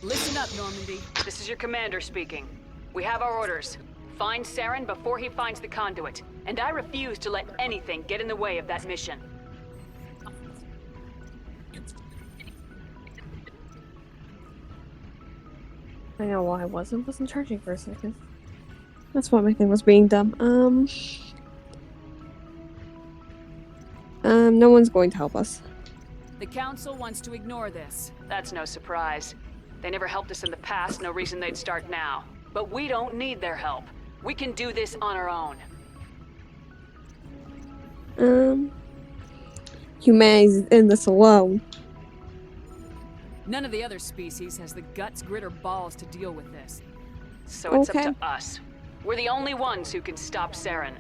Listen up, Normandy. This is your commander speaking. We have our orders. Find Saren before he finds the conduit. And I refuse to let anything get in the way of that mission. I know why I wasn't charging for a second. That's why my thing was being dumb. No one's going to help us. The Council wants to ignore this. That's no surprise. They never helped us in the past, no reason they'd start now. But we don't need their help. We can do this on our own. Humanity's in this alone. None of the other species has the guts, grit, or balls to deal with this. So it's up to us. We're the only ones who can stop Saren.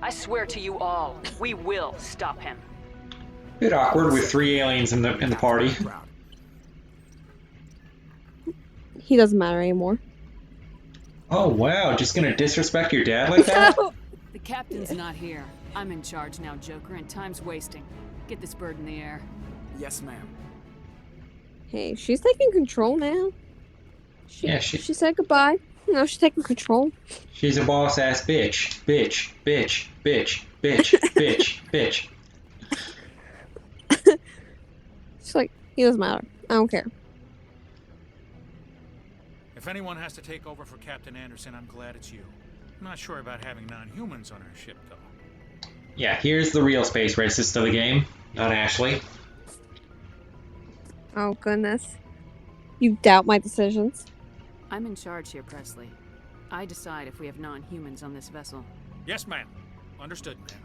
I swear to you all, we will stop him. Bit awkward with 3 aliens in the party. He doesn't matter anymore. Oh wow, just gonna disrespect your dad like that? The captain's not here. I'm in charge now, Joker, and time's wasting. Get this bird in the air. Yes, ma'am. Hey, she's taking control now. She said goodbye. Now she's taking control. She's a boss ass bitch. Bitch, bitch, bitch, bitch, bitch, bitch. She's like, he doesn't matter. I don't care. If anyone has to take over for Captain Anderson, I'm glad it's you. I'm not sure about having non-humans on our ship, though. Yeah, here's the real space racist of the game, not Ashley. Oh, goodness. You doubt my decisions. I'm in charge here, Presley. I decide if we have non-humans on this vessel. Yes, ma'am. Understood, ma'am.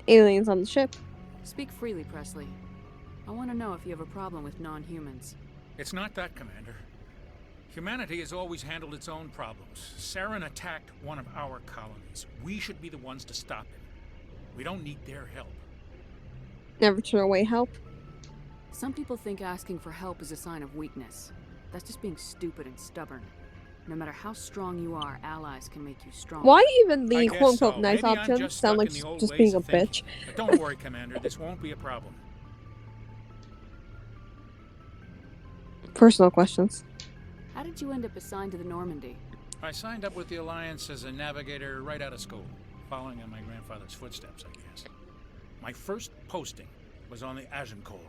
Aliens on the ship. Speak freely, Presley. I want to know if you have a problem with non-humans. It's not that, Commander. Humanity has always handled its own problems. Saren attacked one of our colonies. We should be the ones to stop it. We don't need their help. Never turn away help. Some people think asking for help is a sign of weakness. That's just being stupid and stubborn. No matter how strong you are, allies can make you strong. Why even the quote-unquote so. nice Maybe option just sound like just being a bitch? But don't worry, Commander. This won't be a problem. Personal questions. How did you end up assigned to the Normandy? I signed up with the Alliance as a navigator right out of school, following in my grandfather's footsteps, I guess. My first posting was on the Agincourt.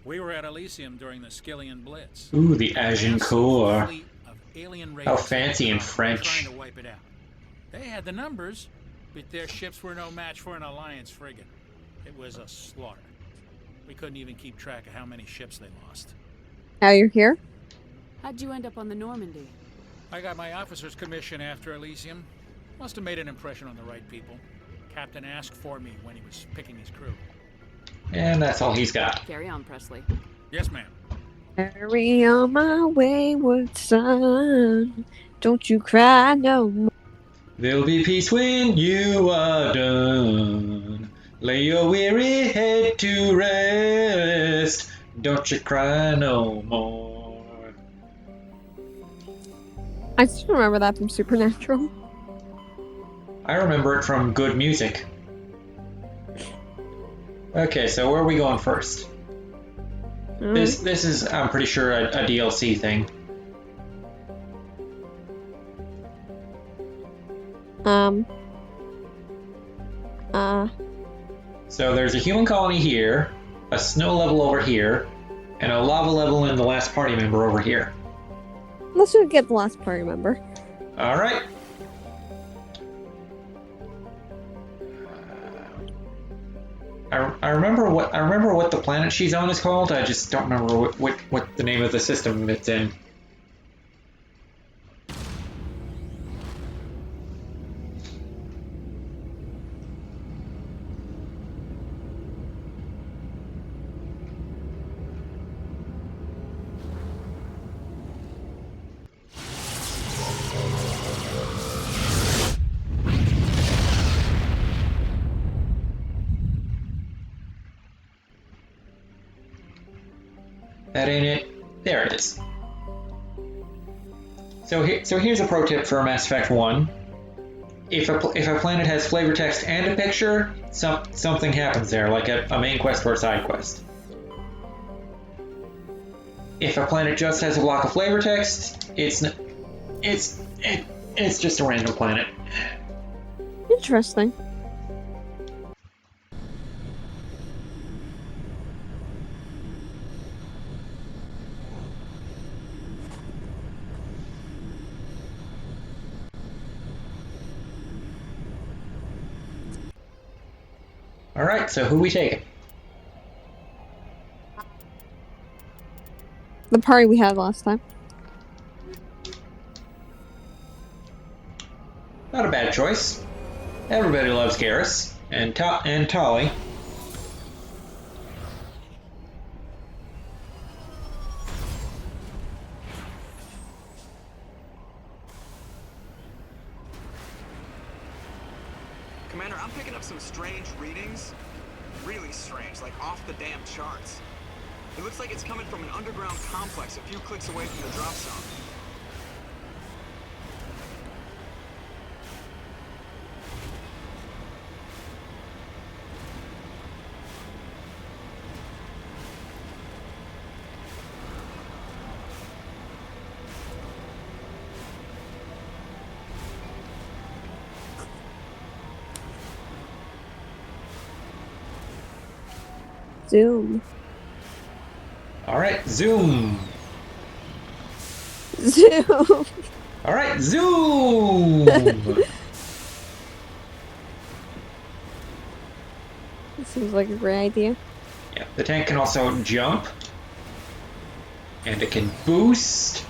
We were at Elysium during the Skillian Blitz. Ooh, the Agincourt. Alien How fancy in French. Trying to wipe it out. They had the numbers, but their ships were no match for an Alliance frigate. It was a slaughter. We couldn't even keep track of how many ships they lost. Now you're here? How'd you end up on the Normandy? I got my officer's commission after Elysium. Must have made an impression on the right people. Captain asked for me when he was picking his crew. And that's all he's got. Carry on, Presley. Yes, ma'am. Carry on my wayward son. Don't you cry no more. There'll be peace when you are done. Lay your weary head to rest. Don't you cry no more. I just remember that from Supernatural. I remember it from Good Music. Okay, so where are we going first? This is, I'm pretty sure, a DLC thing. So there's a human colony here, a snow level over here, and a lava level in the last party member over here. Let's just get the last party member. Alright. I remember what the planet she's on is called. I just don't remember what the name of the system it's in. That ain't it. There it is. So here's a pro tip for Mass Effect 1. If a planet has flavor text and a picture, something happens there, like a main quest or a side quest. If a planet just has a block of flavor text, it's just a random planet. Interesting. Alright, so who we taking? The party we had last time. Not a bad choice. Everybody loves Garrus and Tali. Commander, I'm picking up some strange readings. Really strange, like off the damn charts. It looks like it's coming from an underground complex a few clicks away from the drop zone. Zoom. Alright, zoom! Zoom! Alright, zoom! This seems like a great idea. Yeah, the tank can also jump. And it can boost.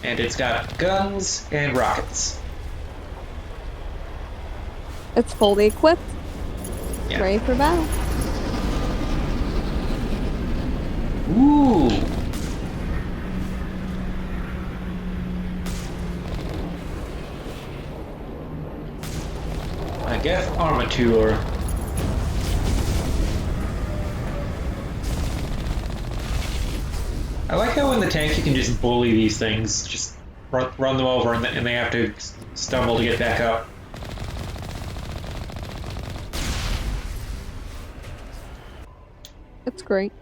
And it's got guns and rockets. It's fully equipped. Yeah. Ready for battle. Ooh! I guess armature. I like how in the tank you can just bully these things, just run them over and they have to stumble to get back up. That's great.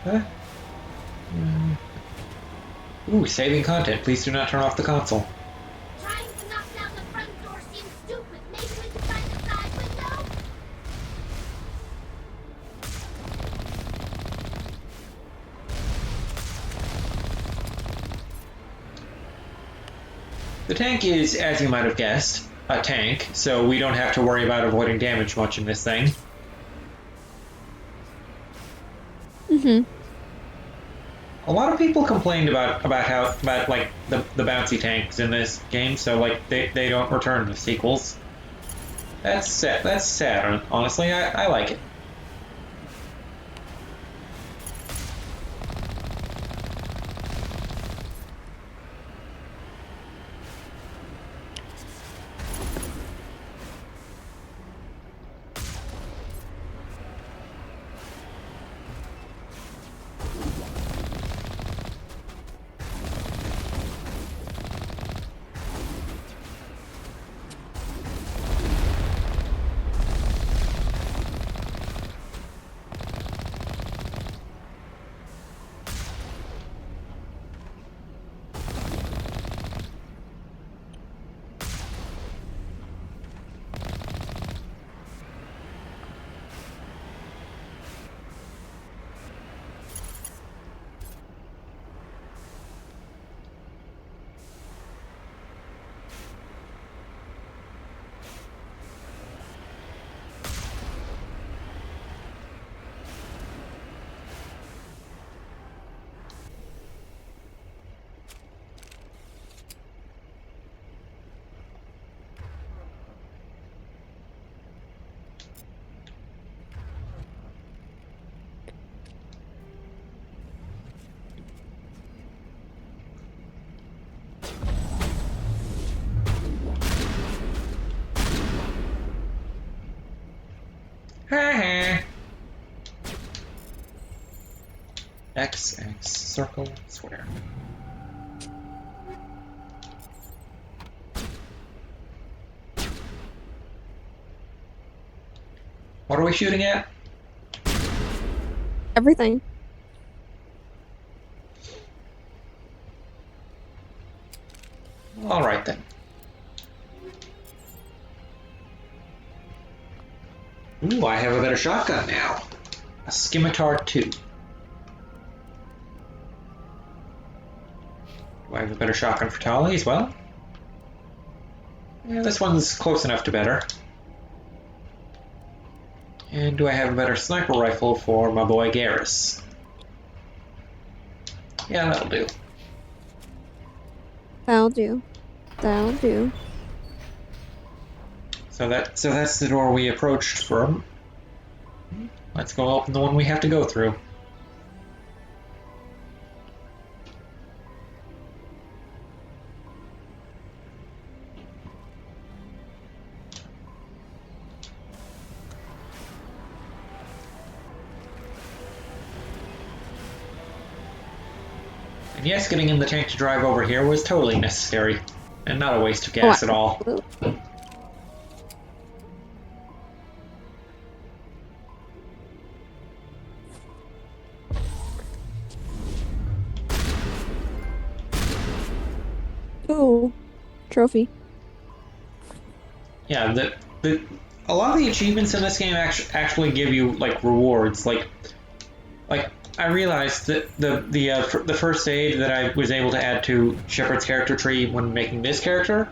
Huh? Ooh, saving content. Please do not turn off the console. Trying to knock down the front door seems stupid. Maybe we can find the side window? The tank is, as you might have guessed, a tank, so we don't have to worry about avoiding damage much in this thing. Mm-hmm. A lot of people complained about like the bouncy tanks in this game, so like they don't return the sequels. That's sad. That's sad. Honestly, I like it. X, circle, square. What are we shooting at? Everything. Alright then. Ooh, I have a better shotgun now. A Scimitar 2. Do I have a better shotgun for Tali as well? Yeah, this one's close enough to better. And do I have a better sniper rifle for my boy Garrus? Yeah, that'll do. That'll do. That'll do. So that's the door we approached from. Let's go open the one we have to go through. And yes, getting in the tank to drive over here was totally necessary, and not a waste of gas at all. trophy. Yeah, a lot of the achievements in this game actually give you like rewards. Like I realized that the first aid that I was able to add to Shepard's character tree when making this character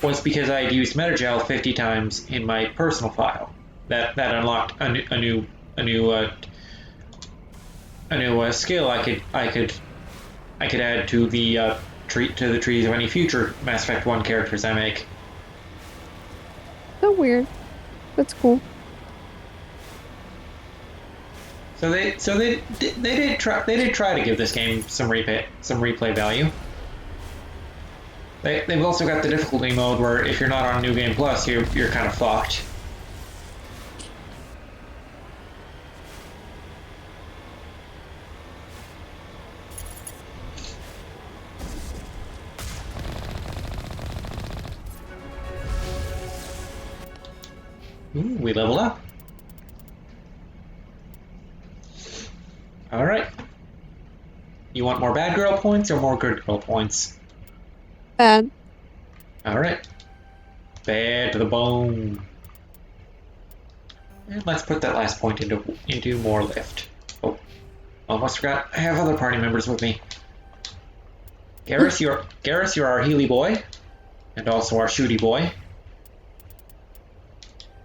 was because I had used Metagel 50 times in my personal file. That unlocked a new skill I could add to the trees of any future Mass Effect 1 characters I make. So weird. That's cool. So they did try to give this game some replay value. They've also got the difficulty mode where if you're not on New Game Plus, you're kind of fucked. Ooh, we leveled up. Alright. You want more bad girl points or more good girl points? Bad. Alright. Bad to the bone. And let's put that last point into more lift. Oh, almost forgot. I have other party members with me. Garrus, you're our Healy boy, and also our Shooty boy.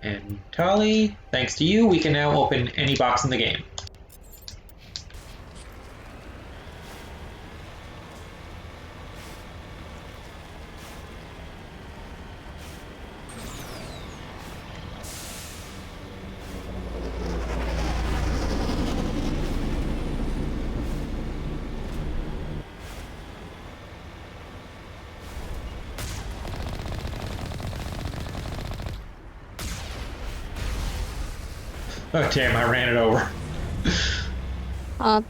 And Tali, thanks to you, we can now open any box in the game. Oh damn! I ran it over.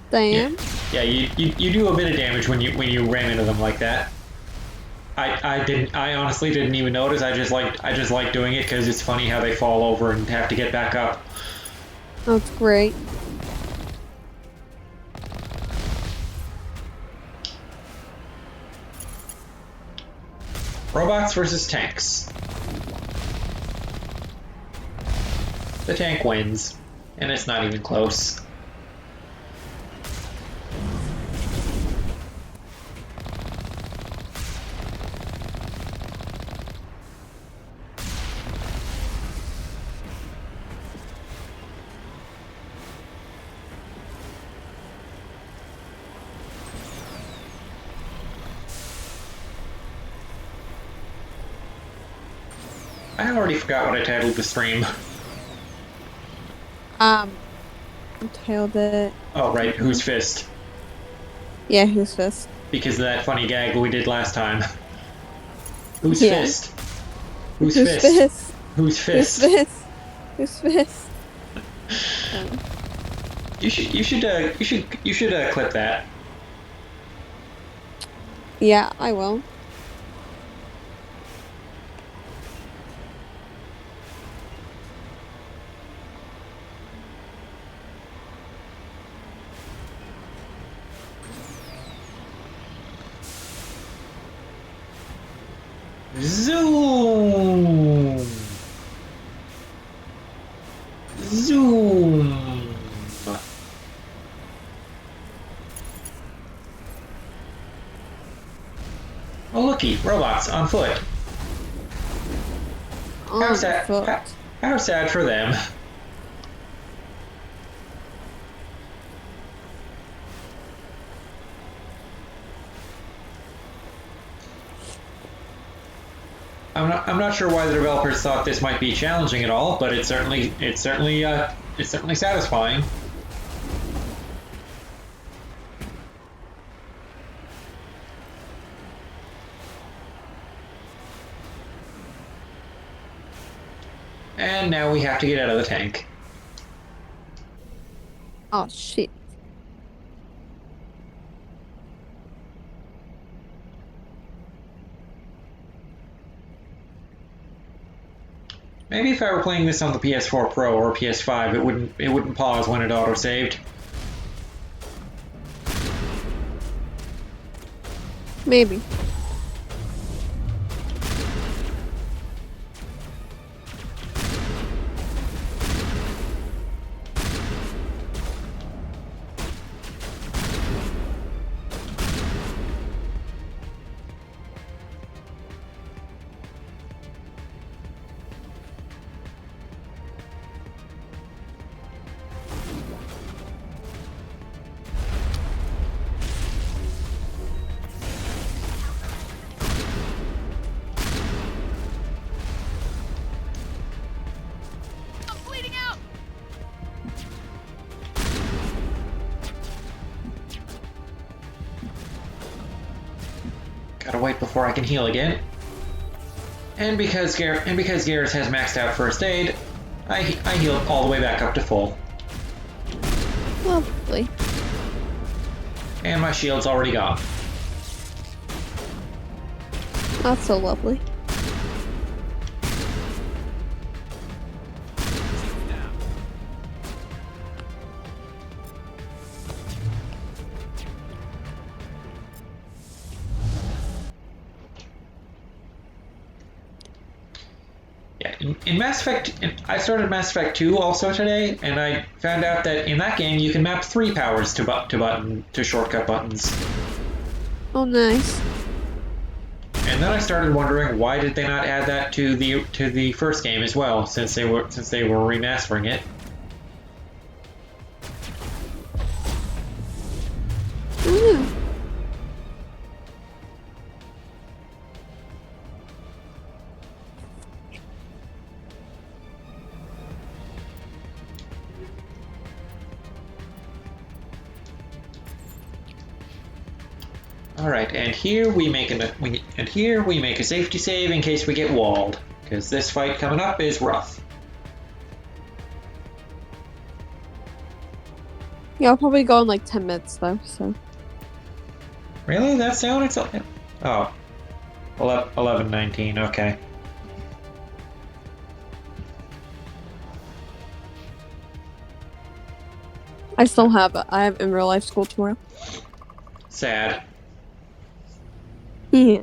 Damn. Yeah, you do a bit of damage when you ram into them like that. I honestly didn't even notice. I just like doing it because it's funny how they fall over and have to get back up. That's great. Robots versus tanks. The tank wins, and it's not even close. I already forgot what I titled the stream. I titled it. Oh, right. Whose Fist? Yeah, Whose Fist? Because of that funny gag we did last time. Whose Fist? Whose Fist? Whose Fist? Whose Fist? You should clip that. Yeah, I will. Zoom! Zoom! Oh looky, robots on foot. How sad for them. I'm not sure why the developers thought this might be challenging at all, but it's certainly satisfying. And now we have to get out of the tank. Oh shit. Maybe if I were playing this on the PS4 Pro or PS5, it wouldn't pause when it auto-saved. Maybe. wait before I can heal again. And because Garrus has maxed out first aid, I healed all the way back up to full. Lovely. And my shield's already gone. That's so lovely. Yeah, in Mass Effect, I started Mass Effect 2 also today, and I found out that in that game you can map 3 powers to shortcut buttons. Oh, nice. And then I started wondering why did they not add that to the first game as well, since they were remastering it. Ooh. All right, and here we make a safety save in case we get walled, because this fight coming up is rough. Yeah, I'll probably go in like 10 minutes though, so. Really? That sound? It's oh, 11:19. Okay. I have in real life school tomorrow. Sad. Yeah.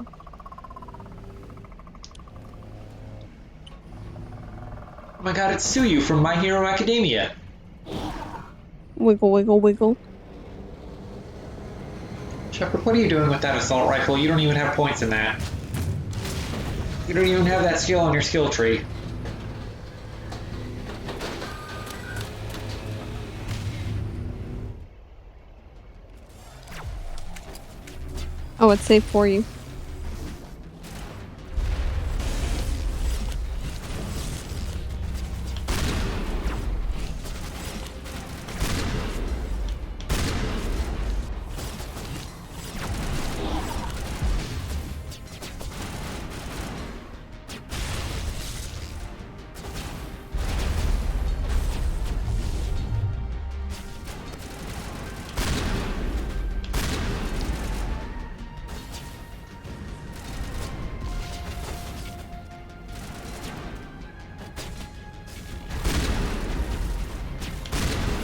Oh my god, it's Suyu from My Hero Academia. Wiggle, wiggle, wiggle. Shepard, what are you doing with that assault rifle? You don't even have points in that. You don't even have that skill on your skill tree. Oh, it's safe for you.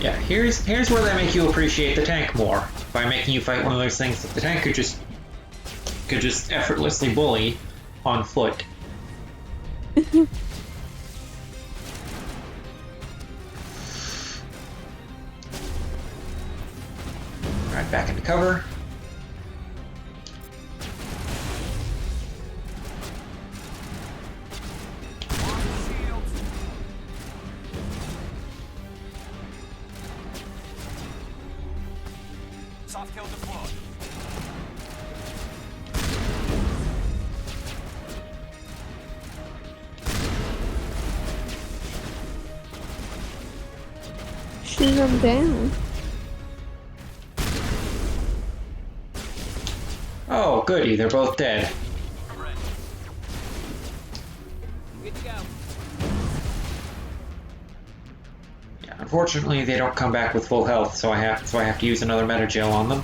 Yeah, here's where they make you appreciate the tank more, by making you fight one of those things that the tank could just effortlessly bully on foot. Alright, back into cover. Soft kill deployed. Shoot them down. Oh, goody, they're both dead. Good to go. Yeah, unfortunately, they don't come back with full health, so I have to use another meta-gel on them.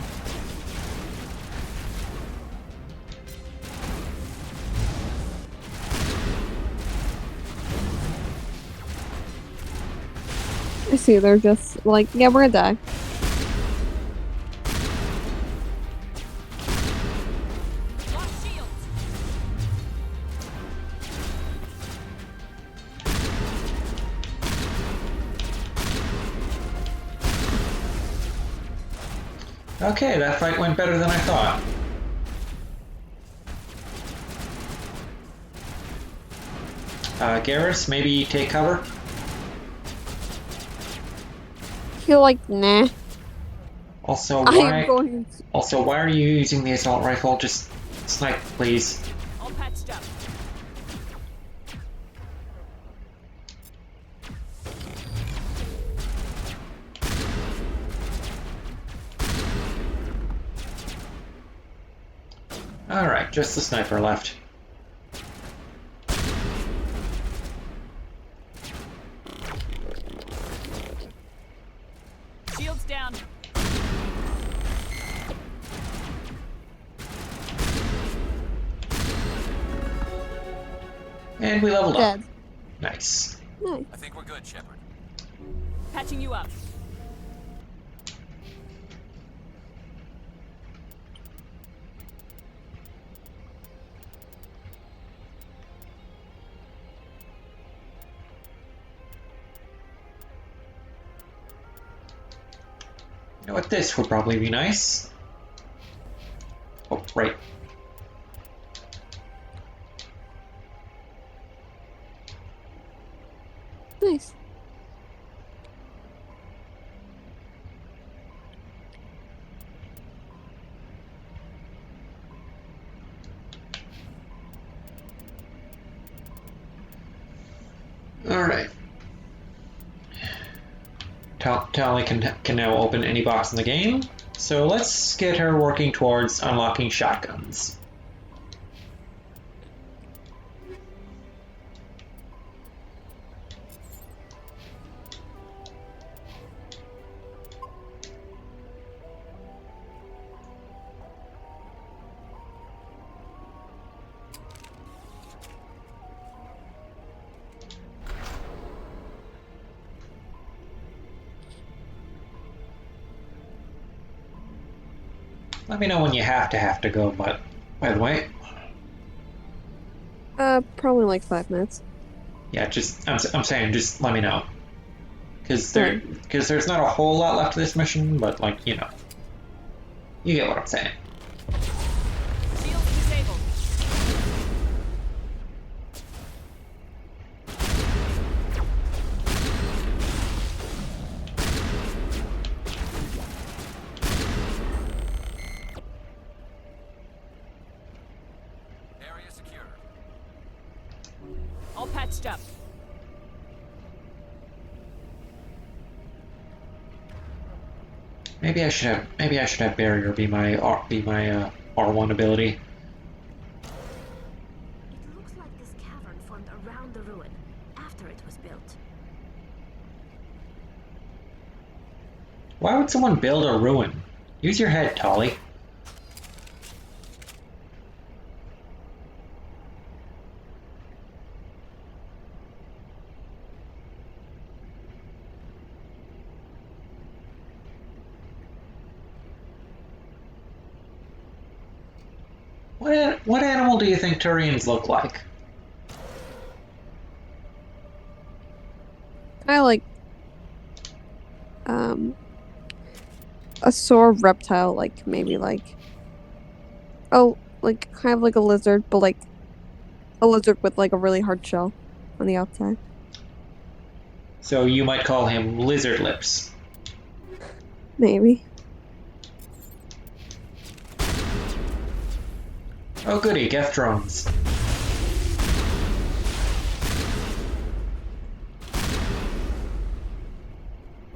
I see, they're just like, yeah, we're gonna die. Okay, that fight went better than I thought. Garrus, maybe take cover? I feel like, nah. Also, I am going to... Also, why are you using the assault rifle? Just snipe, please. All patched up. Alright, just the sniper left. Shields down. And we leveled Dead. up. Nice. Nice. I think we're good, Shepard. Patching you up. You know what? This would probably be nice. Oh, right. Nice. Alright. Tali can now open any box in the game, so let's get her working towards unlocking shotguns. Let me know when you have to go, but by the way. Probably like 5 minutes. Yeah, I'm saying, just let me know. Because there's not a whole lot left of this mission, but like, you know. You get what I'm saying. Shields disabled. Area secure. All patched up. Maybe I should have barrier be my R1 ability. It looks like this cavern formed around the ruin after it was built. Why would someone build a ruin? Use your head, Tali. What animal do you think Turians look like? I like a sore reptile, like maybe like like kind of like a lizard, but like a lizard with like a really hard shell on the outside. So you might call him Lizard Lips. Maybe. Oh goody, Geth drones. I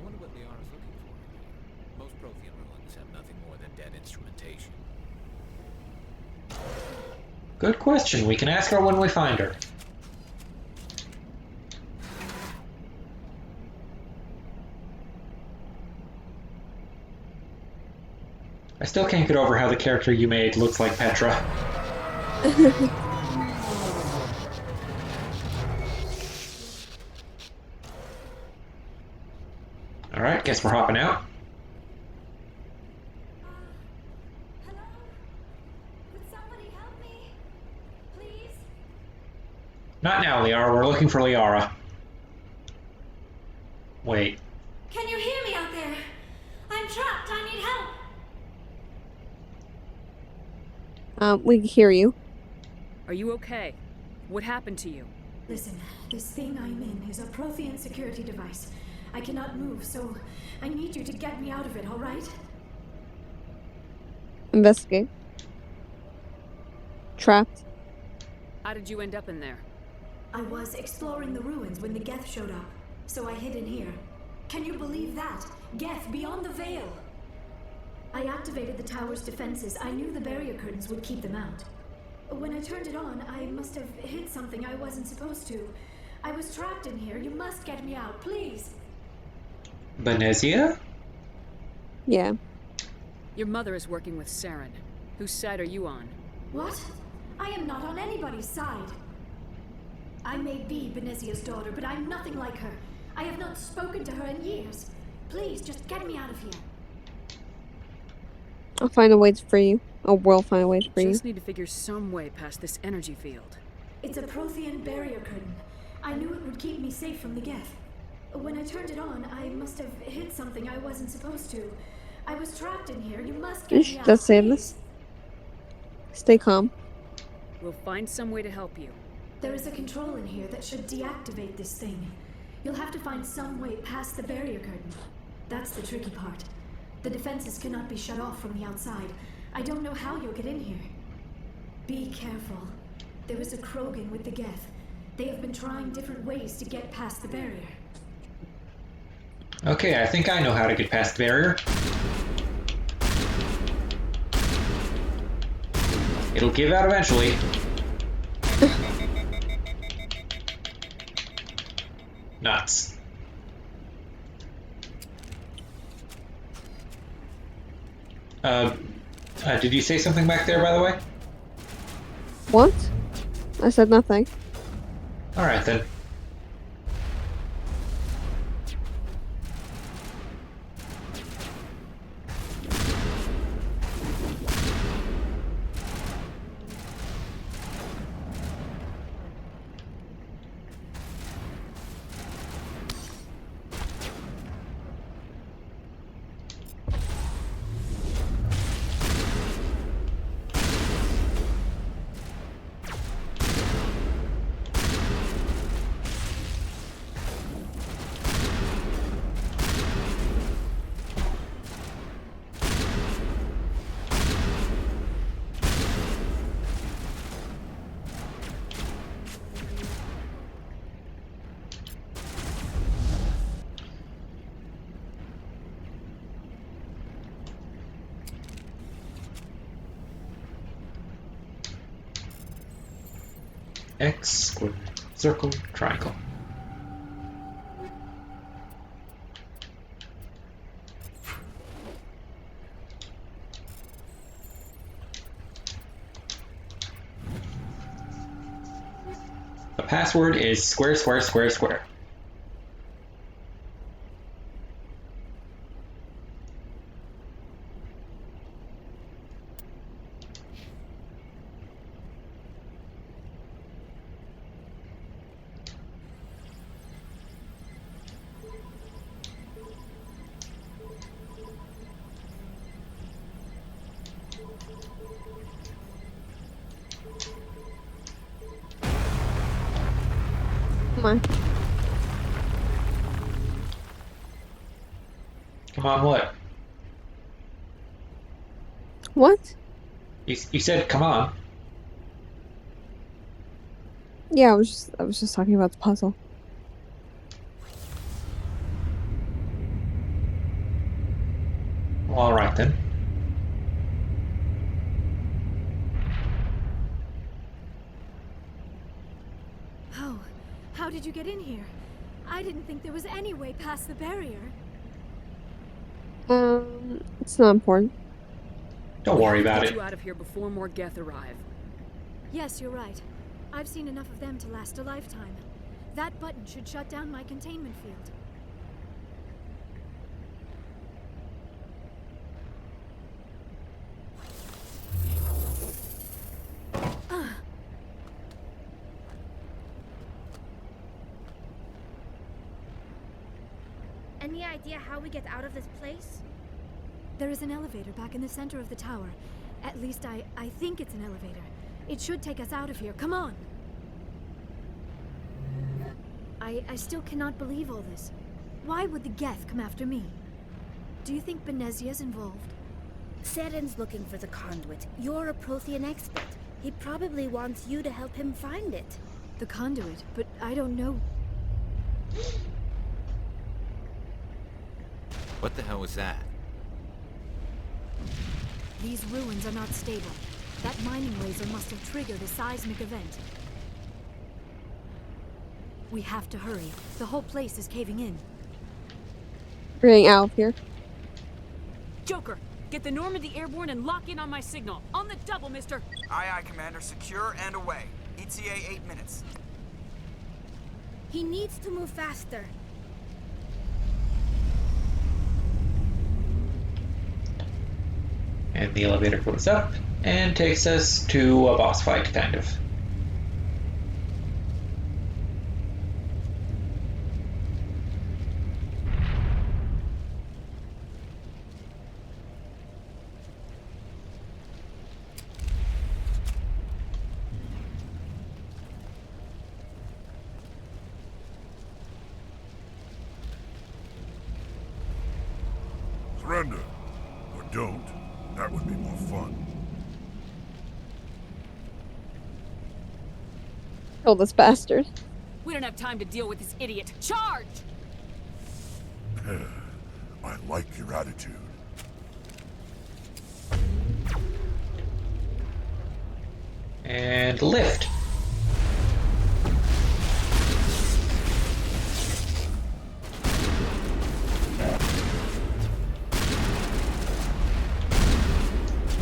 wonder what Liara's looking for. Most Prothean ruins have nothing more than dead instrumentation. Good question. We can ask her when we find her. I still can't get over how the character you made looks like Petra. Alright, guess we're hopping out. Hello? Could somebody help me? Please? Not now, Liara. We're looking for Liara. Wait. Can you hear me out there? I'm trapped. I need help. We can hear you. Are you okay? What happened to you? Listen, this thing I'm in is a Prothean security device. I cannot move, so I need you to get me out of it, all right? Investigate. Trapped. How did you end up in there? I was exploring the ruins when the Geth showed up, so I hid in here. Can you believe that? Geth beyond the veil. I activated the tower's defenses. I knew the barrier curtains would keep them out. When I turned it on, I must have hit something I wasn't supposed to. I was trapped in here. You must get me out, please. Benezia? Yeah. Your mother is working with Saren. Whose side are you on? What? I am not on anybody's side. I may be Benezia's daughter, but I'm nothing like her. I have not spoken to her in years. Please, just get me out of here. I'll find a way to free you. Or we'll find a way to free you. Just need to figure some way past this energy field. It's a Prothean barrier curtain. I knew it would keep me safe from the Geth. When I turned it on, I must have hit something I wasn't supposed to. I was trapped in here. You must get me out. Let's save this. Stay calm. We'll find some way to help you. There is a control in here that should deactivate this thing. You'll have to find some way past the barrier curtain. That's the tricky part. The defenses cannot be shut off from the outside. I don't know how you'll get in here. Be careful. There is a Krogan with the Geth. They have been trying different ways to get past the barrier. Okay, I think I know how to get past the barrier. It'll give out eventually. Nuts. Did you say something back there, by the way? What? I said nothing. Alright then. X, square, circle, triangle. The password is square, square, square, square. Come on. Come on, what? What? You said come on. Yeah, I was just talking about the puzzle. All right then. Oh, how did you get in here? I didn't think there was any way past the barrier. It's not important. Don't worry about Get it. you out of here before more Geth arrive. Yes, you're right. I've seen enough of them to last a lifetime. That button should shut down my containment field. Any idea how we get out of this place? There is an elevator back in the center of the tower. At least I think it's an elevator. It should take us out of here. Come on! I still cannot believe all this. Why would the Geth come after me? Do you think Benezia's involved? Saren's looking for the conduit. You're a Prothean expert. He probably wants you to help him find it. The conduit? But I don't know. What the hell was that? These ruins are not stable. That mining laser must have triggered a seismic event. We have to hurry. The whole place is caving in. We're getting out of here. Joker, get the Normandy airborne and lock in on my signal. On the double, mister. Aye, aye, Commander. Secure and away. ETA 8 minutes. He needs to move faster. And the elevator goes up and takes us to a boss fight, kind of. Surrender. Or don't. That would be more fun. Kill this bastard. We don't have time to deal with this idiot. Charge! I like your attitude. And lift.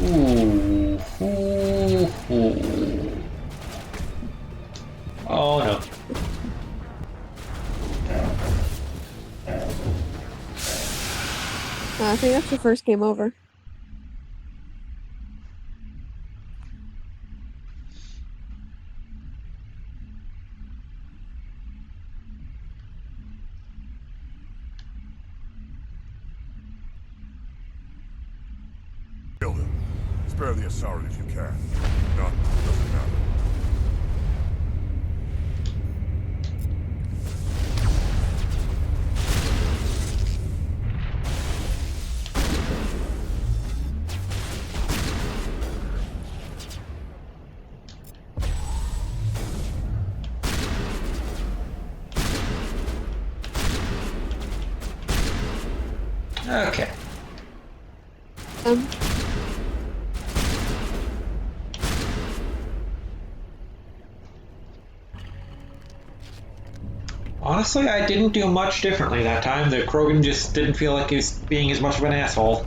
Ooh. Ooh. Ooh. Oh no. I think that's the first game over. Kill him. Spare the Asari if you can. None doesn't matter. Okay. Honestly, I didn't do much differently that time. The Krogan just didn't feel like he was being as much of an asshole.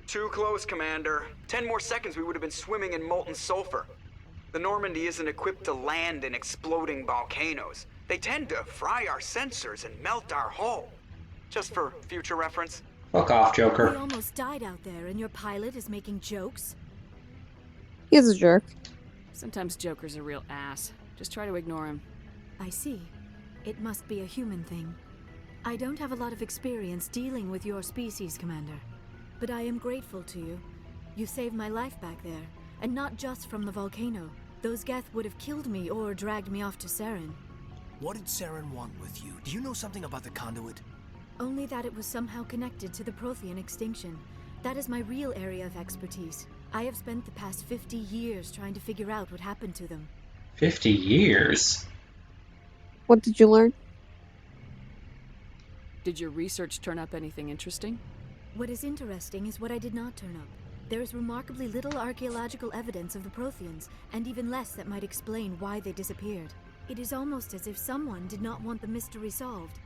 Too close, Commander. 10 more seconds we would have been swimming in molten sulfur. The Normandy isn't equipped to land in exploding volcanoes. They tend to fry our sensors and melt our hull. Just for future reference. Fuck off, Joker. We almost died out there, and your pilot is making jokes? He's a jerk. Sometimes Joker's a real ass. Just try to ignore him. I see. It must be a human thing. I don't have a lot of experience dealing with your species, Commander. But I am grateful to you. You saved my life back there, and not just from the volcano. Those Geth would have killed me or dragged me off to Saren. What did Saren want with you? Do you know something about the conduit? Only that it was somehow connected to the Prothean extinction. That is my real area of expertise. I have spent the past 50 years trying to figure out what happened to them. 50 years? What did you learn? Did your research turn up anything interesting? What is interesting is what I did not turn up. There is remarkably little archaeological evidence of the Protheans, and even less that might explain why they disappeared. It is almost as if someone did not want the mystery solved.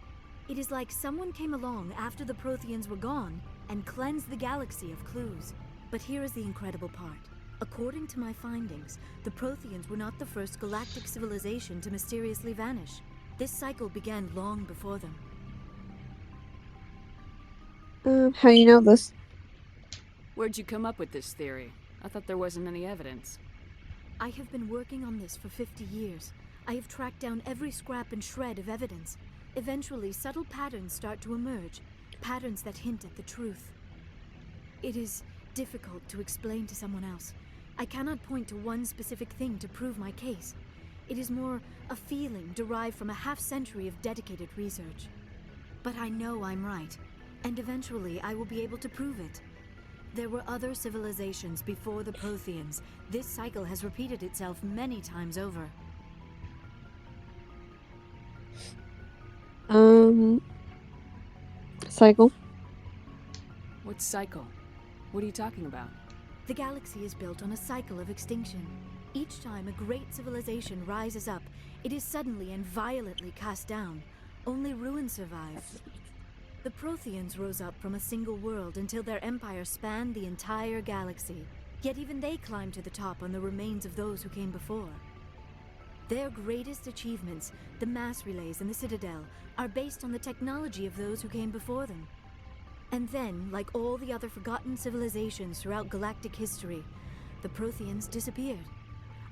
It is like someone came along after the Protheans were gone and cleansed the galaxy of clues. But here is the incredible part. According to my findings, the Protheans were not the first galactic civilization to mysteriously vanish. This cycle began long before them. How do you know this? Where'd you come up with this theory? I thought there wasn't any evidence. I have been working on this for 50 years. I have tracked down every scrap and shred of evidence. Eventually, subtle patterns start to emerge, patterns that hint at the truth. It is difficult to explain to someone else. I cannot point to one specific thing to prove my case. It is more a feeling derived from a half-century of dedicated research. But I know I'm right, and eventually I will be able to prove it. There were other civilizations before the Protheans. This cycle has repeated itself many times over. Cycle? What cycle? What are you talking about? The galaxy is built on a cycle of extinction. Each time a great civilization rises up, it is suddenly and violently cast down. Only ruins survive. The Protheans rose up from a single world until their empire spanned the entire galaxy. Yet even they climbed to the top on the remains of those who came before. Their greatest achievements, the mass relays and the Citadel, are based on the technology of those who came before them. And then, like all the other forgotten civilizations throughout galactic history, the Protheans disappeared.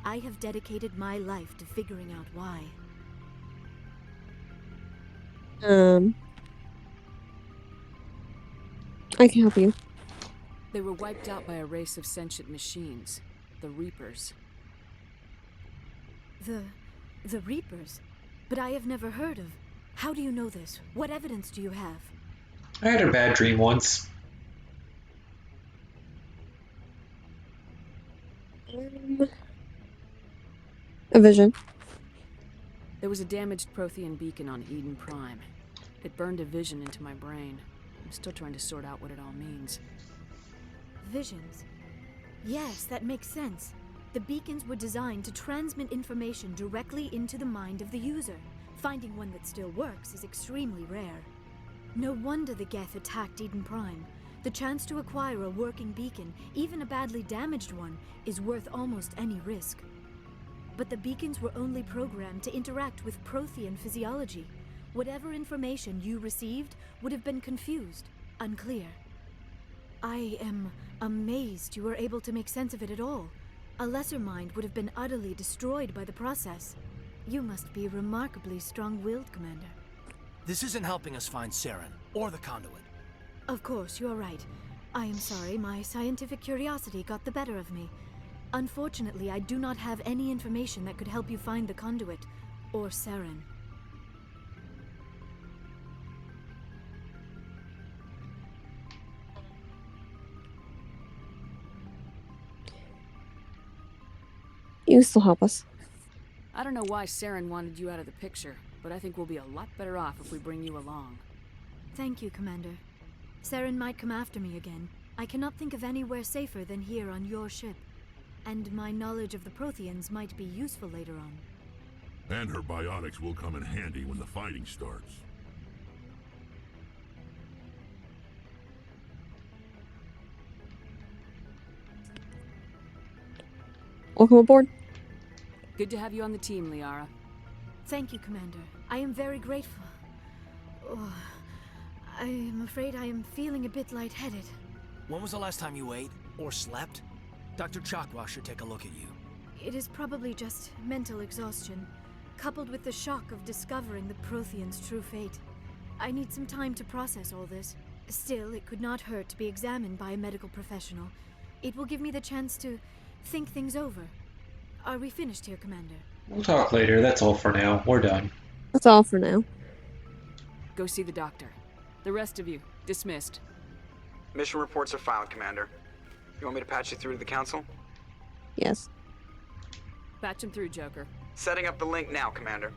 I have dedicated my life to figuring out why. I can help you. They were wiped out by a race of sentient machines, the Reapers. The Reapers? But I have never heard of. How do you know this? What evidence do you have? I had a bad dream once. A vision. There was a damaged Prothean beacon on Eden Prime. It burned a vision into my brain. I'm still trying to sort out what it all means. Visions? Yes, that makes sense. The beacons were designed to transmit information directly into the mind of the user. Finding one that still works is extremely rare. No wonder the Geth attacked Eden Prime. The chance to acquire a working beacon, even a badly damaged one, is worth almost any risk. But the beacons were only programmed to interact with Prothean physiology. Whatever information you received would have been confused, unclear. I am amazed you were able to make sense of it at all. A lesser mind would have been utterly destroyed by the process. You must be remarkably strong-willed, Commander. This isn't helping us find Saren, or the conduit. Of course, you're right. I am sorry, my scientific curiosity got the better of me. Unfortunately, I do not have any information that could help you find the conduit, or Saren. You still help us. I don't know why Saren wanted you out of the picture, but I think we'll be a lot better off if we bring you along. Thank you, Commander. Saren might come after me again. I cannot think of anywhere safer than here on your ship. And my knowledge of the Protheans might be useful later on. And her biotics will come in handy when the fighting starts. Welcome aboard. Good to have you on the team, Liara. Thank you, Commander. I am very grateful. Oh, I am afraid I am feeling a bit lightheaded. When was the last time you ate, or slept? Dr. Chakwa should take a look at you. It is probably just mental exhaustion, coupled with the shock of discovering the Protheans' true fate. I need some time to process all this. Still, it could not hurt to be examined by a medical professional. It will give me the chance to think things over. Are we finished here, Commander? We'll talk later. That's all for now. We're done. That's all for now. Go see the doctor. The rest of you, dismissed. Mission reports are filed, Commander. You want me to patch you through to the Council? Yes. Patch him through, Joker. Setting up the link now, Commander.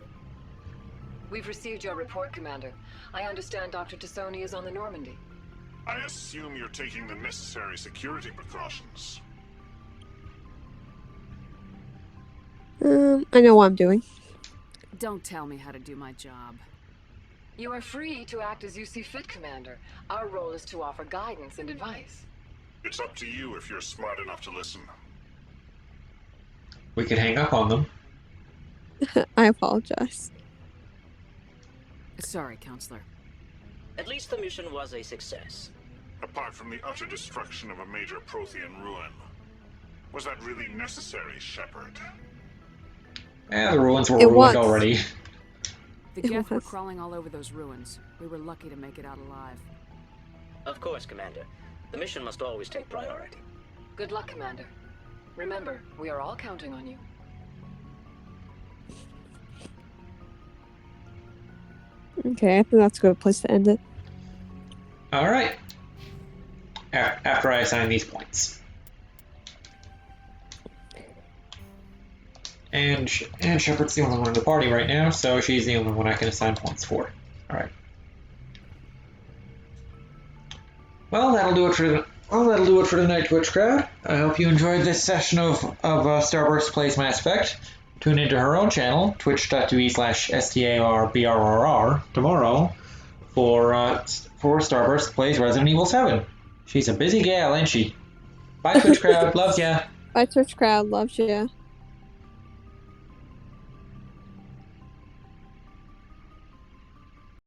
We've received your report, Commander. I understand Dr. Tassoni is on the Normandy. I assume you're taking the necessary security precautions. I know what I'm doing. Don't tell me how to do my job. You are free to act as you see fit, Commander. Our role is to offer guidance and advice. It's up to you if you're smart enough to listen. we could hang up on them. I apologize. Sorry, Counselor. At least the mission was a success. Apart from the utter destruction of a major Prothean ruin, was that really necessary, Shepard? The ruins were ruined already. The Geth were crawling all over those ruins. We were lucky to make it out alive. Of course, Commander. The mission must always take priority. Good luck, Commander. Remember, we are all counting on you. Okay, I think that's a good place to end it. Alright. After I assign these points. And Shepard's the only one in the party right now, so she's the only one I can assign points for. Alright. Well, that'll do it for tonight, Twitch crowd. I hope you enjoyed this session of Starburst Plays Mass Effect. Tune into her own channel, twitch.tv/STARBRRR, tomorrow for Starburst Plays Resident Evil 7. She's a busy gal, ain't she? Bye, Twitch crowd. Loves ya. Bye, Twitch crowd. Loves ya.